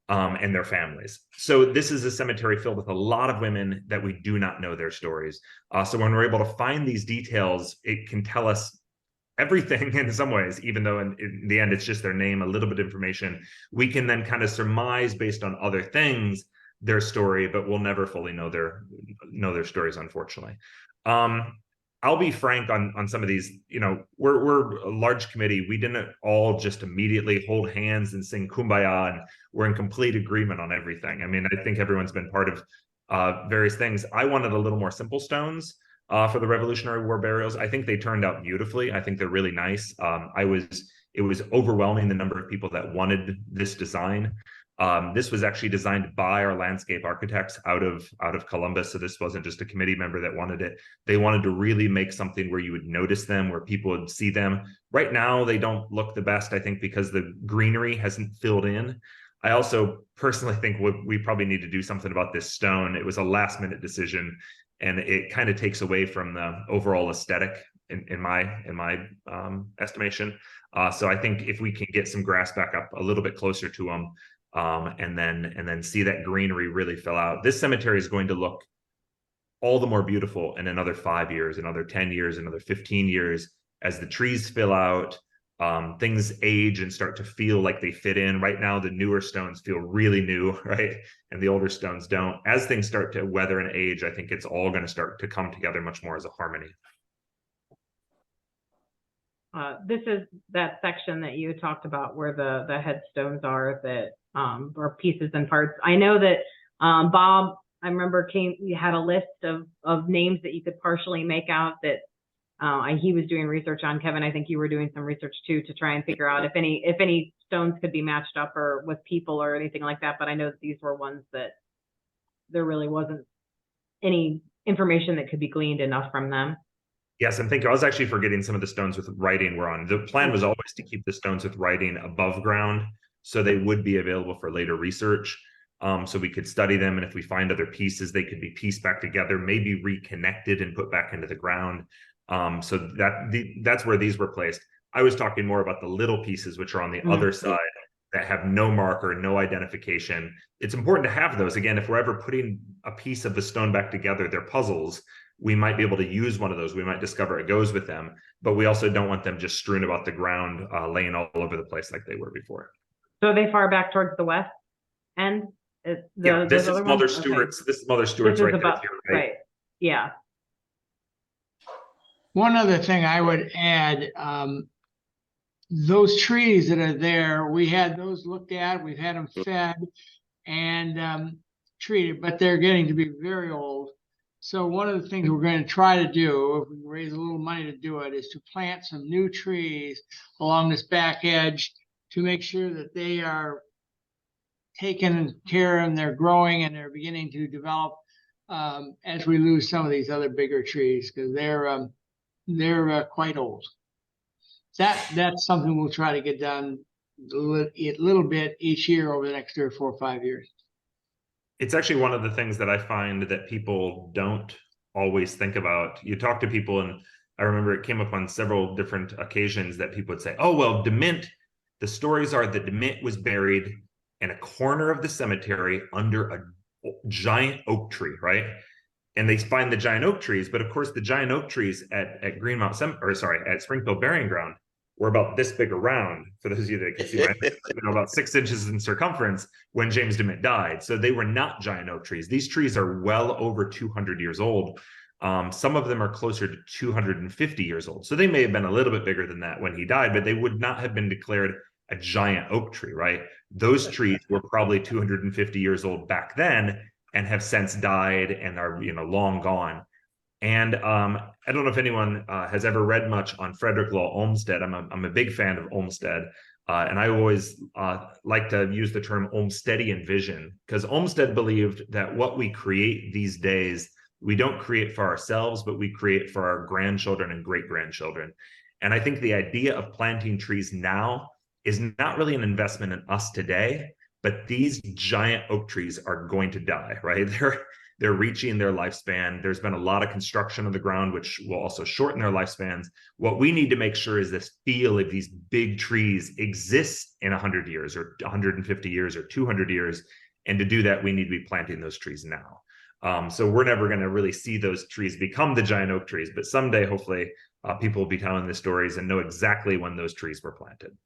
and their families. So this is a cemetery filled with a lot of women that we do not know their stories. So when we're able to find these details, it can tell us everything in some ways, even though in the end it's just their name, a little bit of information. We can then kind of surmise based on other things their story, but we'll never fully know their stories, unfortunately. I'll be frank on some of these. We're a large committee. We didn't all just immediately hold hands and sing Kumbaya, and we're in complete agreement on everything. I mean, I think everyone's been part of various things. I wanted a little more simple stones for the Revolutionary War burials. I think they turned out beautifully. I think they're really nice. It was overwhelming the number of people that wanted this design. This was actually designed by our landscape architects out of Columbus. So this wasn't just a committee member that wanted it. They wanted to really make something where you would notice them, where people would see them. Right now, they don't look the best, I think, because the greenery hasn't filled in. I also personally think we probably need to do something about this stone. It was a last minute decision, and it kind of takes away from the overall aesthetic in my estimation. So I think if we can get some grass back up a little bit closer to them, and then see that greenery really fill out, this cemetery is going to look all the more beautiful in another 5 years, another 10 years, another 15 years, as the trees fill out, things age and start to feel like they fit in. Right now, the newer stones feel really new, right? And the older stones don't. As things start to weather and age, I think it's all going to start to come together much more as a harmony. This is that section that you talked about where the headstones are that or pieces and parts. I know that Bob, I remember you had a list of names that you could partially make out that he was doing research on. Kevin, I think you were doing some research too to try and figure out if any stones could be matched up or with people or anything like that. But I know that these were ones that there really wasn't any information that could be gleaned enough from them. Yes, and thank you. I was actually forgetting some of the stones with writing were on. The plan was always to keep the stones with writing above ground, so they would be available for later research. So we could study them, and if we find other pieces, they could be pieced back together, maybe reconnected and put back into the ground. So that's where these were placed. I was talking more about the little pieces, which are on the other side that have no marker, no identification. It's important to have those. Again, if we're ever putting a piece of the stone back together, they're puzzles. We might be able to use one of those. We might discover it goes with them, but we also don't want them just strewn about the ground, laying all over the place like they were before. So are they far back towards the west end? This is Mother Stewart's. This is Mother Stewart's right there. Right. Yeah. One other thing I would add, those trees that are there, we had those looked at, we've had them fed and treated, but they're getting to be very old. So one of the things we're going to try to do, if we can raise a little money to do it, is to plant some new trees along this back edge to make sure that they are taken care of and they're growing and they're beginning to develop as we lose some of these other bigger trees, because they're quite old. That's something we'll try to get done a little bit each year over the next 3 or 4 or 5 years. It's actually one of the things that I find that people don't always think about. You talk to people, and I remember it came up on several different occasions that people would say, oh, well, DeMint, the stories are that DeMint was buried in a corner of the cemetery under a giant oak tree, right? And they find the giant oak trees, but of course the giant oak trees at Greenmount at Springfield Burying Ground were about this big around, for those of you that can see, right? About 6 inches in circumference when James DeMint died. So they were not giant oak trees. These trees are well over 200 years old. Some of them are closer to 250 years old. So they may have been a little bit bigger than that when he died, but they would not have been declared a giant oak tree, right? Those trees were probably 250 years old back then and have since died and are, long gone. And I don't know if anyone has ever read much on Frederick Law Olmsted. I'm a big fan of Olmsted, and I always like to use the term Olmstedian vision, because Olmsted believed that what we create these days, we don't create for ourselves, but we create for our grandchildren and great-grandchildren. And I think the idea of planting trees now is not really an investment in us today, but these giant oak trees are going to die, right? They're reaching their lifespan. There's been a lot of construction on the ground, which will also shorten their lifespans. What we need to make sure is this feel of these big trees exists in 100 years or 150 years or 200 years. And to do that, we need to be planting those trees now. So we're never going to really see those trees become the giant oak trees, but someday, hopefully, people will be telling the stories and know exactly when those trees were planted.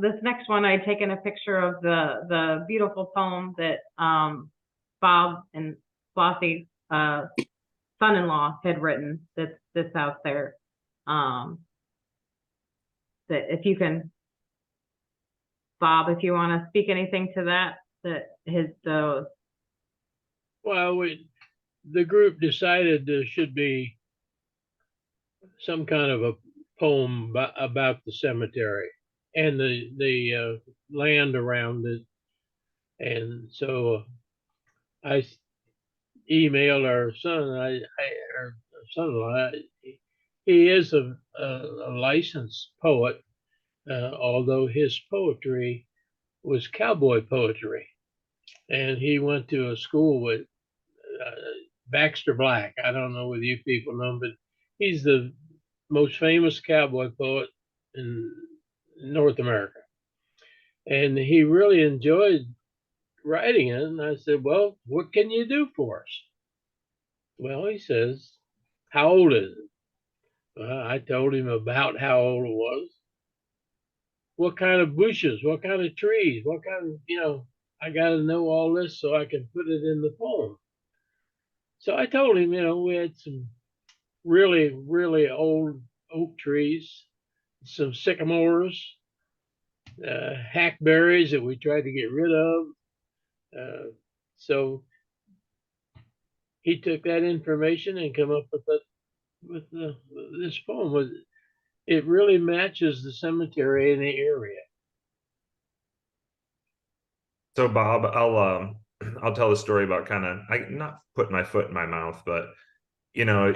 This next one, I'd taken a picture of the beautiful poem that Bob and Flossie, son-in-law, had written. That's out there. That if you can, Bob, if you want to speak anything to that, Well, the group decided there should be some kind of a poem about the cemetery and the land around it. And so I emailed our son, our son-in-law. He is a licensed poet, although his poetry was cowboy poetry. And he went to a school with Baxter Black. I don't know whether you people know him, but he's the most famous cowboy poet in North America. And he really enjoyed writing it. And I said, well, what can you do for us? Well, he says, how old is it? I told him about how old it was. What kind of bushes, what kind of trees, what kind of, I got to know all this so I can put it in the poem. So I told him, we had some really, really old oak trees, some sycamores, hackberries that we tried to get rid of. So he took that information and come up with this poem. It really matches the cemetery in the area. So Bob, I'll tell a story about kind of, I not putting my foot in my mouth, but you know,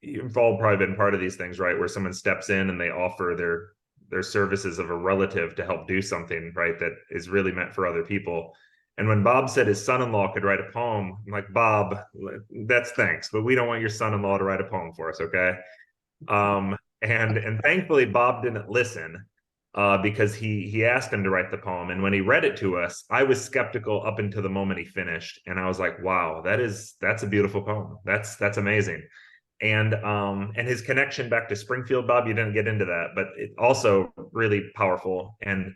you've all probably been part of these things, right? Where someone steps in and they offer their services of a relative to help do something, right, that is really meant for other people. And when Bob said his son-in-law could write a poem, I'm like, Bob, that's thanks, but we don't want your son-in-law to write a poem for us, okay? And thankfully Bob didn't listen, because he asked him to write the poem, and when he read it to us, I was skeptical up until the moment he finished, and I was like, wow, that's a beautiful poem. That's amazing. And his connection back to Springfield, Bob, you didn't get into that, but it also really powerful. And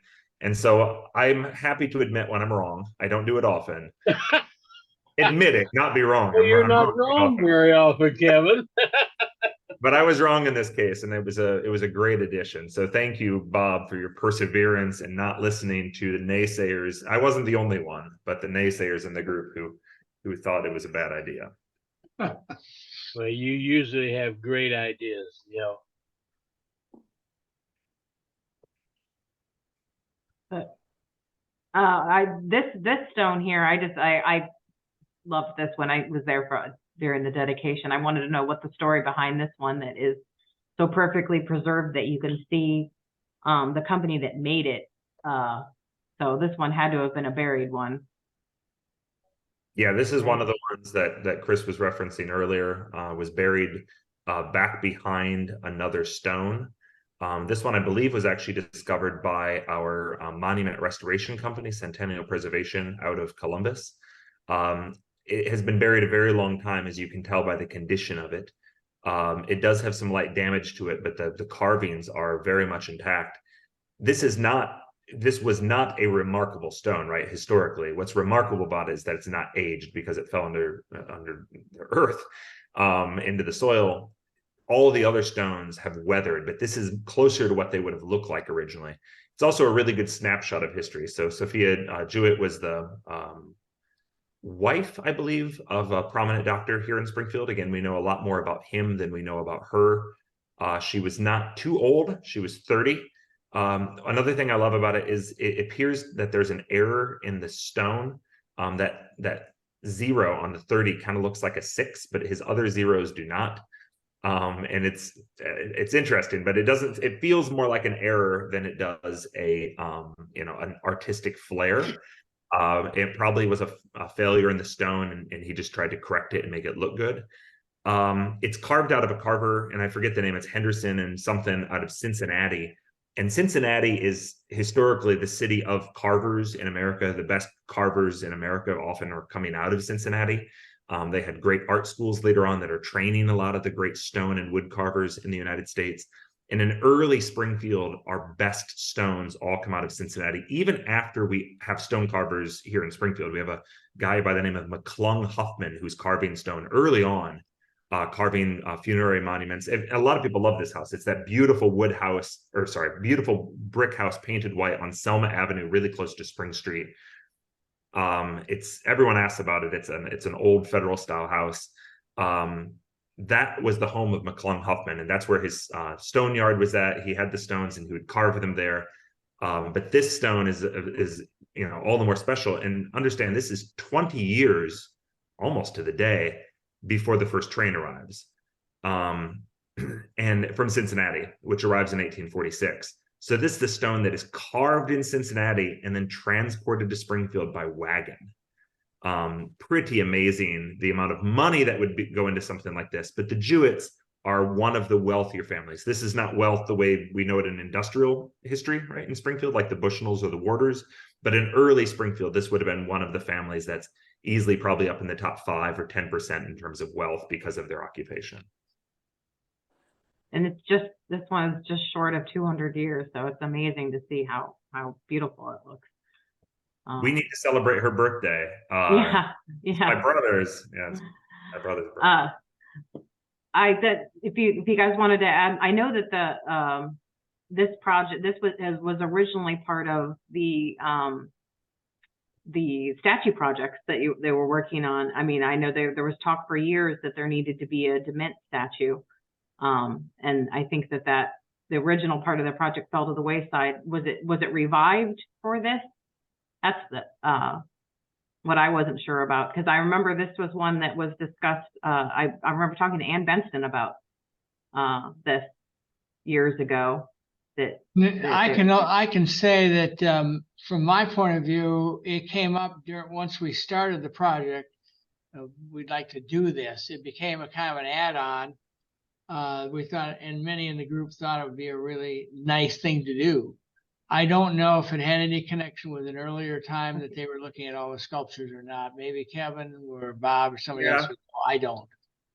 so I'm happy to admit when I'm wrong. I don't do it often. Admit it, not be wrong. Well, you're I'm not wrong very often, Kevin. But I was wrong in this case, and it was a great addition. So thank you, Bob, for your perseverance and not listening to the naysayers. I wasn't the only one, but the naysayers in the group who thought it was a bad idea. Well, you usually have great ideas, you know. But this stone here, I loved this when I was there during the dedication. I wanted to know what the story behind this one that is so perfectly preserved that you can see the company that made it. So this one had to have been a buried one. Yeah, this is one of the ones that Chris was referencing earlier, was buried back behind another stone. This one, I believe, was actually discovered by our monument restoration company, Centennial Preservation, out of Columbus. It has been buried a very long time, as you can tell by the condition of it. It does have some light damage to it, but the carvings are very much intact. This was not a remarkable stone, right? Historically, what's remarkable about it is that it's not aged, because it fell under the earth, into the soil. All the other stones have weathered, but this is closer to what they would have looked like originally. It's also a really good snapshot of history. So Sophia Jewett was the wife, I believe, of a prominent doctor here in Springfield. Again, we know a lot more about him than we know about her. She was not too old. She was 30. Another thing I love about it is it appears that there's an error in the stone. That 0 on the 30 kind of looks like a 6, but his other zeros do not. And it's interesting, but it feels more like an error than it does an artistic flair. It probably was a failure in the stone, and he just tried to correct it and make it look good. It's carved out of a carver, and I forget the name. It's Henderson and something out of Cincinnati. And Cincinnati is historically the city of carvers in America. The best carvers in America often are coming out of Cincinnati. They had great art schools later on that are training a lot of the great stone and wood carvers in the United States. And in early Springfield, our best stones all come out of Cincinnati. Even after we have stone carvers here in Springfield, we have a guy by the name of McClung Huffman who's carving stone early on, carving funerary monuments. And a lot of people love this house. It's that beautiful beautiful brick house painted white on Selma Avenue, really close to Spring Street. Everyone asks about it. It's an old federal style house. That was the home of McClung Huffman, and that's where his stone yard was at. He had the stones and he would carve them there. But this stone is all the more special. And understand, this is 20 years, almost to the day, before the first train arrives, and from Cincinnati, which arrives in 1846. So this is the stone that is carved in Cincinnati and then transported to Springfield by wagon. Pretty amazing the amount of money that would go into something like this. But the Jewetts are one of the wealthier families. This is not wealth the way we know it in industrial history, right, in Springfield, like the Bushnells or the Warders. But in early Springfield, this would have been one of the families that's easily probably up in the top 5 or 10% in terms of wealth because of their occupation. And this one is just short of 200 years, so it's amazing to see how beautiful it looks. We need to celebrate her birthday. Yeah. My brother's birthday. if you guys wanted to add, I know that this project, this was originally part of the statue projects that they were working on. I mean, I know there was talk for years that there needed to be a Dement statue. And I think that the original part of the project fell to the wayside. Was it revived for this? That's what I wasn't sure about, because I remember this was one that was discussed. I remember talking to Ann Benston about this years ago. I can say that from my point of view, it came up once we started the project. We'd like to do this. It became a kind of an add-on. We thought, and many in the group thought it would be a really nice thing to do. I don't know if it had any connection with an earlier time that they were looking at all the sculptures or not. Maybe Kevin or Bob or somebody else. I don't.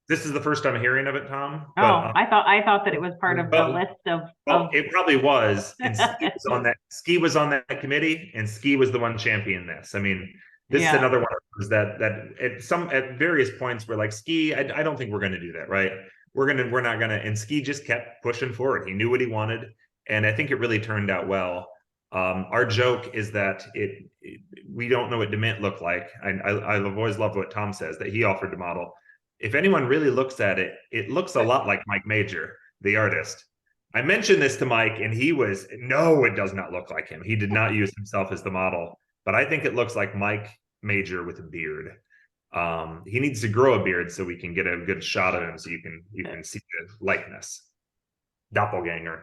This is the first time hearing of it, Tom. But, I thought that it was part of the list of. Well, it probably was. And Ski was on that committee, and Ski was the one championing this. I mean, this is another one of those that at various points we're like, Ski, I don't think we're going to do that, right? We're not gonna. And Ski just kept pushing forward. He knew what he wanted, and I think it really turned out well. Our joke is that we don't know what Dement looked like. I've always loved what Tom says, that he offered to model. If anyone really looks at it, it looks a lot like Mike Major, the artist. I mentioned this to Mike, and he was, no, it does not look like him. He did not use himself as the model, but I think it looks like Mike Major with a beard. He needs to grow a beard so we can get a good shot of him, so you can see the likeness. Doppelganger.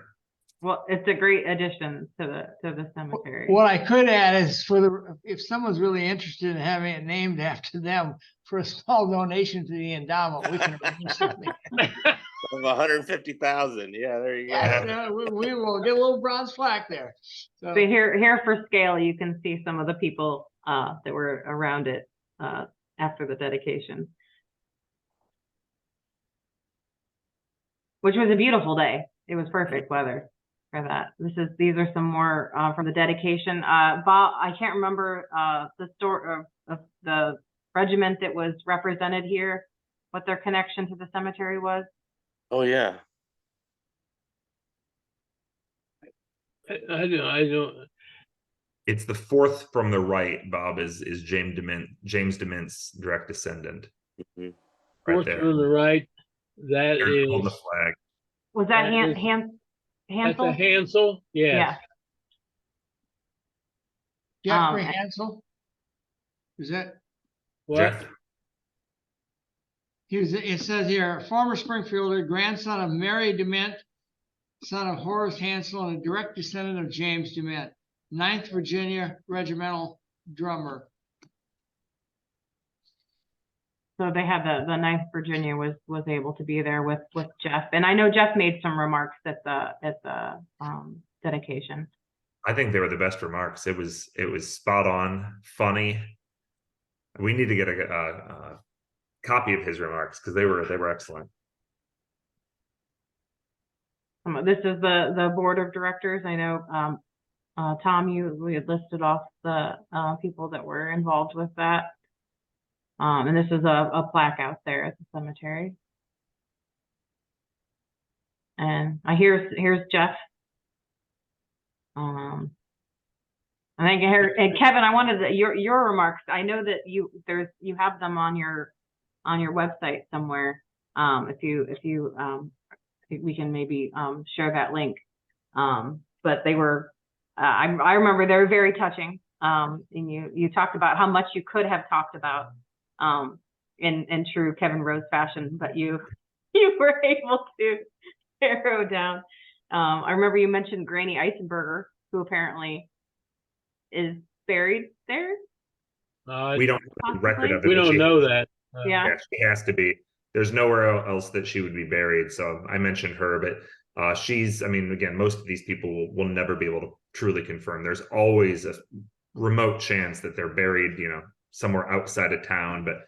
Well, it's a great addition to the cemetery. What I could add is if someone's really interested in having it named after them, for a small donation to the endowment, we can arrange something. Of 150,000. Yeah, there you go. We will get a little bronze plaque there. So here for scale, you can see some of the people that were around it after the dedication, which was a beautiful day. It was perfect weather for that. These are some more from the dedication. Bob, I can't remember the story of the regiment that was represented here, what their connection to the cemetery was. Oh yeah. I don't. It's the fourth from the right, Bob, is James Dement's direct descendant. Mm-hmm. Right Fourth there. from the right. That There's is on the flag. Was that That Hansel? That's a Hansel. Yes. Yeah. Jeffrey Hansel? Is that? What? Jeff. It says here, former Springfielder, grandson of Mary Dement, son of Horace Hansel, and a direct descendant of James Dement, 9th Virginia Regimental drummer. So they had the 9th Virginia was able to be there with Jeff, and I know Jeff made some remarks at the dedication. I think they were the best remarks. It was spot on, funny. We need to get a copy of his remarks because they were excellent. This is the board of directors. I know Tom, we had listed off the people that were involved with that. And this is a plaque out there at the cemetery. And here's Jeff. I think and Kevin, I wanted your remarks. I know that you have them on your website somewhere. If we can maybe share that link. But they were I remember they were very touching. And you talked about how much you could have talked about in true Kevin Rose fashion, but you were able to narrow down. I remember you mentioned Granny Eisenberger, who apparently is buried there. We don't have a record of it. We don't know that. Yeah, she has to be. There's nowhere else that she would be buried. So I mentioned her, but she's, I mean, again, most of these people will never be able to truly confirm. There's always a remote chance that they're buried, somewhere outside of town. But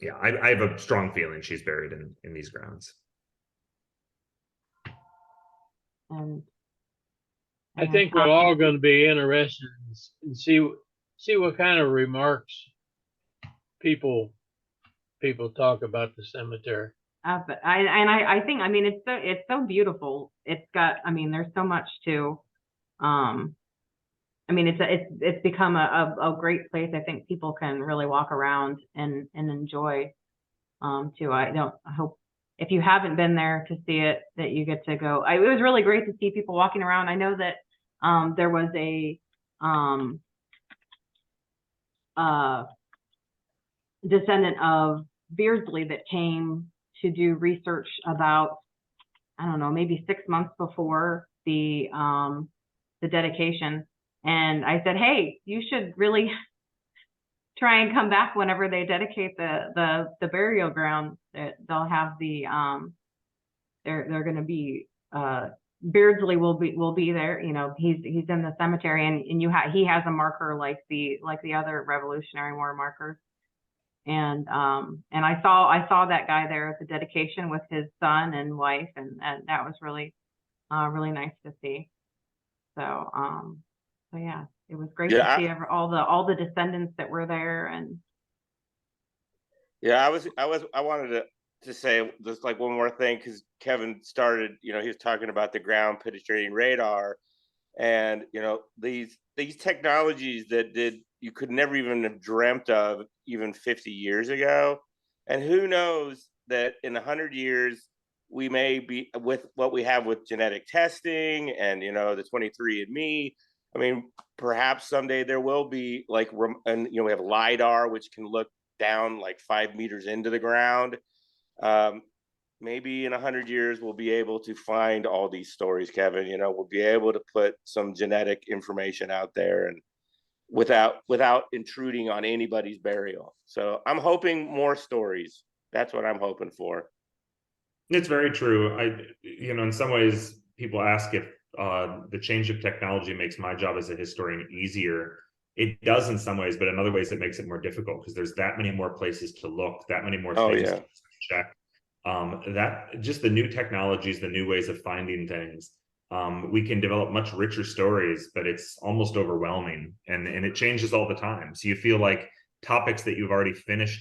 yeah, I have a strong feeling she's buried in these grounds. and I think we're all going to be interested in see what kind of remarks people talk about the cemetery. But I think, I mean, it's so beautiful. It's got, I mean, there's so much to, I mean, it's become a great place. I think people can really walk around and enjoy, too. I hope if you haven't been there to see it, that you get to go. It was really great to see people walking around. I know that, there was a, descendant of Beardsley that came to do research about, I don't know, maybe 6 months before the dedication. And I said, hey, you should really try and come back whenever they dedicate the burial ground. That they'll have the they're going to be Beardsley will be there. You know, he's in the cemetery, and he has a marker like the other Revolutionary War markers. And I saw that guy there at the dedication with his son and wife, and that was really nice to see. So yeah, it was great to see all the descendants that were there. And yeah, I wanted to say just like one more thing, because Kevin started, you know, he was talking about the ground penetrating radar, and you know, these technologies that you could never even have dreamt of even 50 years ago. And who knows that in 100 years, we may be, with what we have with genetic testing and, you know, the 23andMe, I mean, perhaps someday there will be like, and you know, we have LiDAR, which can look down like 5 meters into the ground. Maybe in 100 years, we'll be able to find all these stories, Kevin. You know, we'll be able to put some genetic information out there, and without intruding on anybody's burial. So I'm hoping more stories. That's what I'm hoping for. It's very true. You know, in some ways, people ask if the change of technology makes my job as a historian easier. It does in some ways, but in other ways, it makes it more difficult because there's that many more places to look, that many more things to check. That just the new technologies, the new ways of finding things. We can develop much richer stories, but it's almost overwhelming, and it changes all the time. So you feel like topics that you've already finished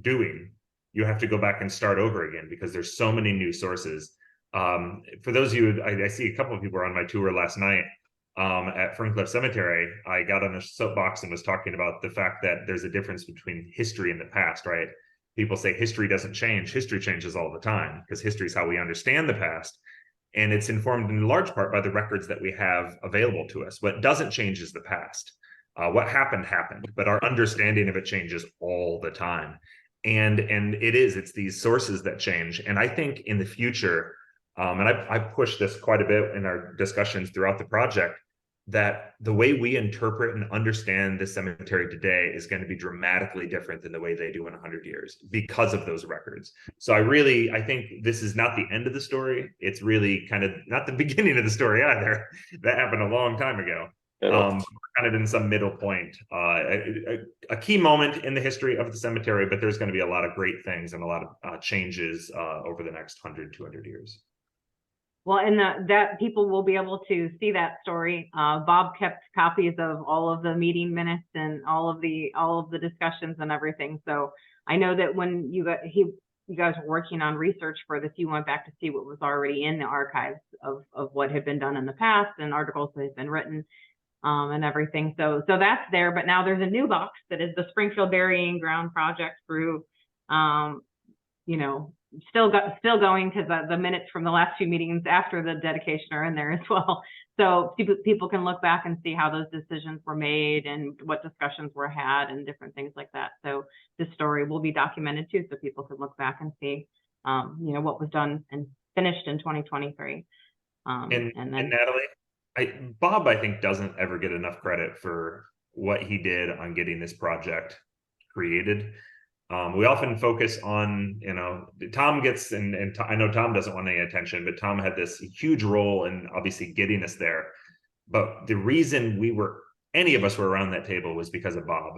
doing, you have to go back and start over again because there's so many new sources. For those of you, I see a couple of people were on my tour last night at Ferncliff Cemetery. I got on a soapbox and was talking about the fact that there's a difference between history and the past, right? People say history doesn't change. History changes all the time because history is how we understand the past. And it's informed in large part by the records that we have available to us. What doesn't change is the past. What happened, but our understanding of it changes all the time. And it's these sources that change. And I think in the future, and I pushed this quite a bit in our discussions throughout the project, that the way we interpret and understand the cemetery today is going to be dramatically different than the way they do in 100 years because of those records. So I think this is not the end of the story. It's really kind of not the beginning of the story either. That happened a long time ago. We're kind of in some middle point, a key moment in the history of the cemetery, but there's going to be a lot of great things and a lot of changes over the next 100, 200 years. Well, and that people will be able to see that story. Bob kept copies of all of the meeting minutes and all of the discussions and everything. So I know that when you guys were working on research for this, you went back to see what was already in the archives of what had been done in the past and articles that had been written, and everything. So that's there. But now there's a new box that is the Springfield Burying Ground Project through, you know, still going, because the minutes from the last few meetings after the dedication are in there as well. So people can look back and see how those decisions were made and what discussions were had and different things like that. So this story will be documented too, so people can look back and see, you know, what was done and finished in 2023. And Natalie, Bob, I think, doesn't ever get enough credit for what he did on getting this project created. We often focus on, you know, Tom gets, and I know Tom doesn't want any attention, but Tom had this huge role in obviously getting us there. But the reason any of us were around that table was because of Bob.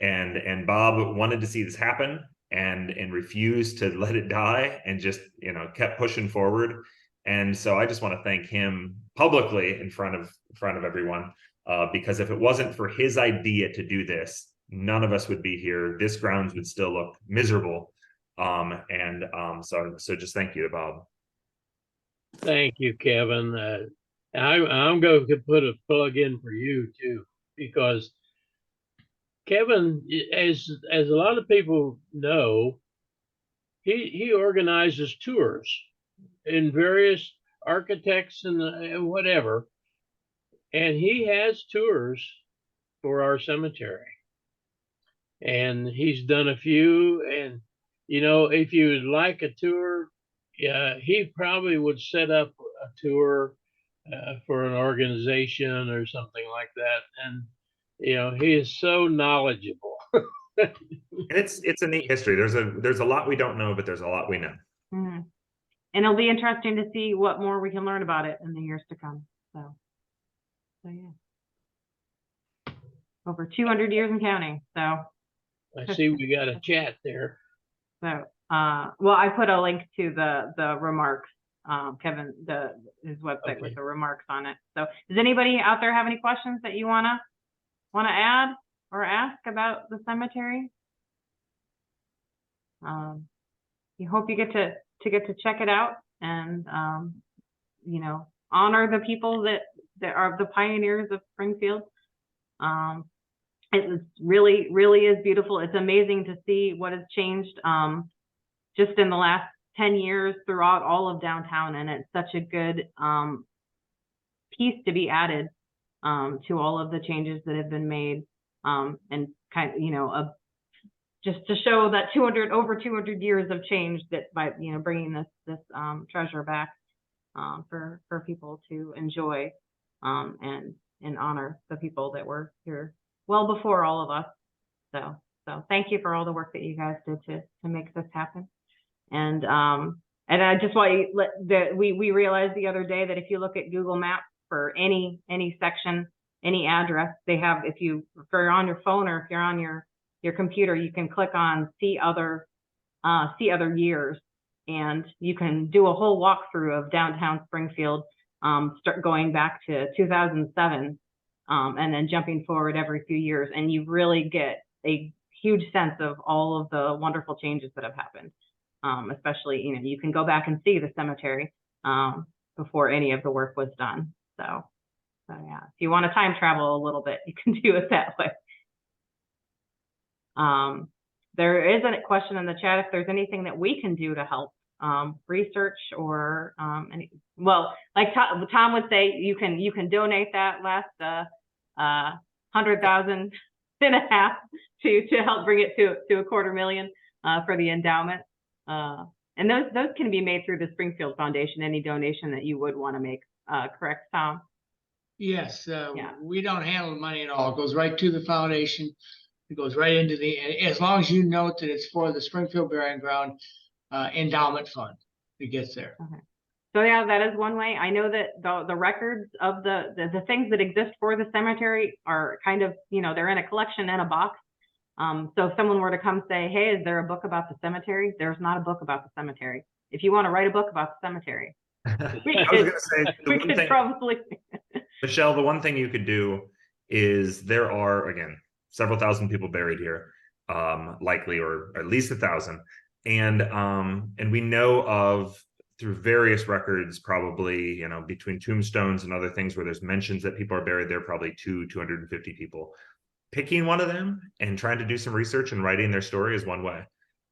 And Bob wanted to see this happen and refused to let it die and just, you know, kept pushing forward. And so I just want to thank him publicly in front of everyone, because if it wasn't for his idea to do this, none of us would be here. This grounds would still look miserable. So just thank you to Bob. Thank you, Kevin. I'm going to put a plug in for you too, because Kevin, as a lot of people know, he organizes tours in various architects and whatever, and he has tours for our cemetery, and he's done a few. And if you would like a tour, yeah, he probably would set up a tour for an organization or something like that. And he is so knowledgeable. And it's a neat history. There's a lot we don't know, but there's a lot we know. Mm-hmm. And it'll be interesting to see what more we can learn about it in the years to come. So yeah, over 200 years and counting. So I see we got a chat there. So well, I put a link to the remarks, Kevin, his website with the remarks on it. So does anybody out there have any questions that you wanna add or ask about the cemetery? You hope you get to check it out and honor the people that are the pioneers of Springfield. It really is beautiful. It's amazing to see what has changed just in the last 10 years throughout all of downtown, and it's such a good piece to be added to all of the changes that have been made, and kind of just to show that over 200 years of change, that by bringing this treasure back for people to enjoy and honor the people that were here well before all of us. So thank you for all the work that you guys did to make this happen. And I just want you we realized the other day that if you look at Google Maps for any section, any address, they have, if you're on your phone or if you're on your computer, you can click on see other years, and you can do a whole walkthrough of downtown Springfield, start going back to 2007, and then jumping forward every few years, and you really get a huge sense of all of the wonderful changes that have happened. Especially, you can go back and see the cemetery before any of the work was done. So yeah, if you want to time travel a little bit, you can do it that way. There is a question in the chat if there's anything that we can do to help research or like Tom would say, you can donate that last 100,000 and a half to help bring it to $250,000 for the endowment. And those can be made through the Springfield Foundation, any donation that you would want to make, correct, Tom? Yes, Yeah. We don't handle money at all. It goes right to the foundation. It goes right into as long as you note that it's for the Springfield Burying Ground endowment fund, it gets there. Okay. So yeah, that is one way. I know that the records of the things that exist for the cemetery are kind of, they're in a collection in a box. So if someone were to come say, hey, is there a book about the cemetery? There's not a book about the cemetery. If you want to write a book about the cemetery, I was going to say, we could probably. Michelle, the one thing you could do is there are, again, several thousand people buried here, likely, or at least 1,000. And we know of, through various records, probably, between tombstones and other things where there's mentions that people are buried there, probably 250 people. Picking one of them and trying to do some research and writing their story is one way.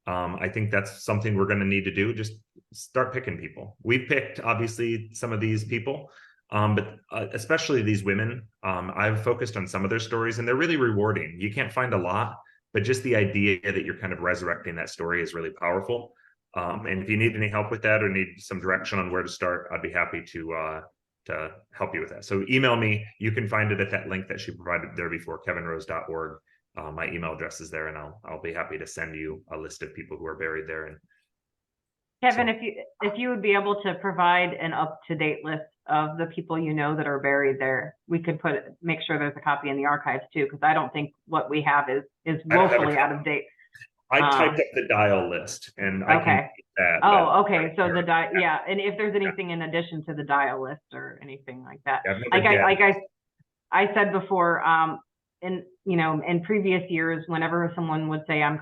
I think that's something we're going to need to do. Just start picking people. We've picked, obviously, some of these people, but especially these women. I've focused on some of their stories, and they're really rewarding. You can't find a lot, but just the idea that you're kind of resurrecting that story is really powerful. And if you need any help with that or need some direction on where to start, I'd be happy to help you with that. So email me. You can find it at that link that she provided there before, kevinrose.org. My email address is there, and I'll be happy to send you a list of people who are buried there. And Kevin, if you would be able to provide an up-to-date list of the people that are buried there, we could make sure there's a copy in the archives too, because I don't think what we have is woefully out of date. I typed up the dial list, and I can keep that. Oh, okay. So yeah, and if there's anything in addition to the dial list or anything like that, I said before, in previous years, whenever someone would say, I'm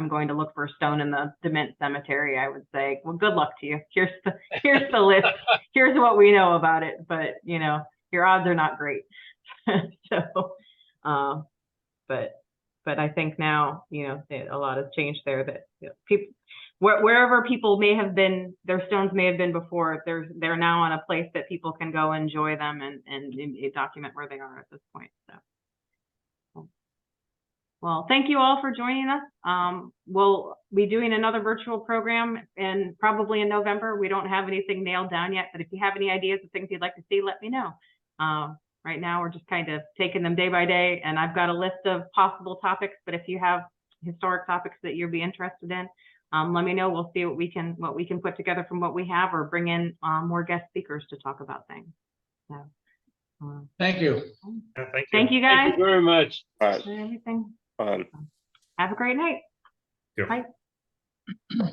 going to look for a stone in the Dement Cemetery, I would say, well, good luck to you. Here's the list. Here's what we know about it. But, your odds are not great. So, but I think now, a lot has changed there, that people, wherever people may have been, their stones may have been before, they're now on a place that people can go enjoy them and document where they are at this point. So, well, thank you all for joining us. We'll be doing another virtual program probably in November. We don't have anything nailed down yet, but if you have any ideas of things you'd like to see, let me know. Right now, we're just kind of taking them day by day, and I've got a list of possible topics, but if you have historic topics that you'd be interested in, let me know. We'll see what we can put together from what we have, or bring in more guest speakers to talk about things. So, Thank you. Yeah, thank you. thank you guys. Thank you very much. All right. For everything. Fun. Have a great night. Yeah. Bye.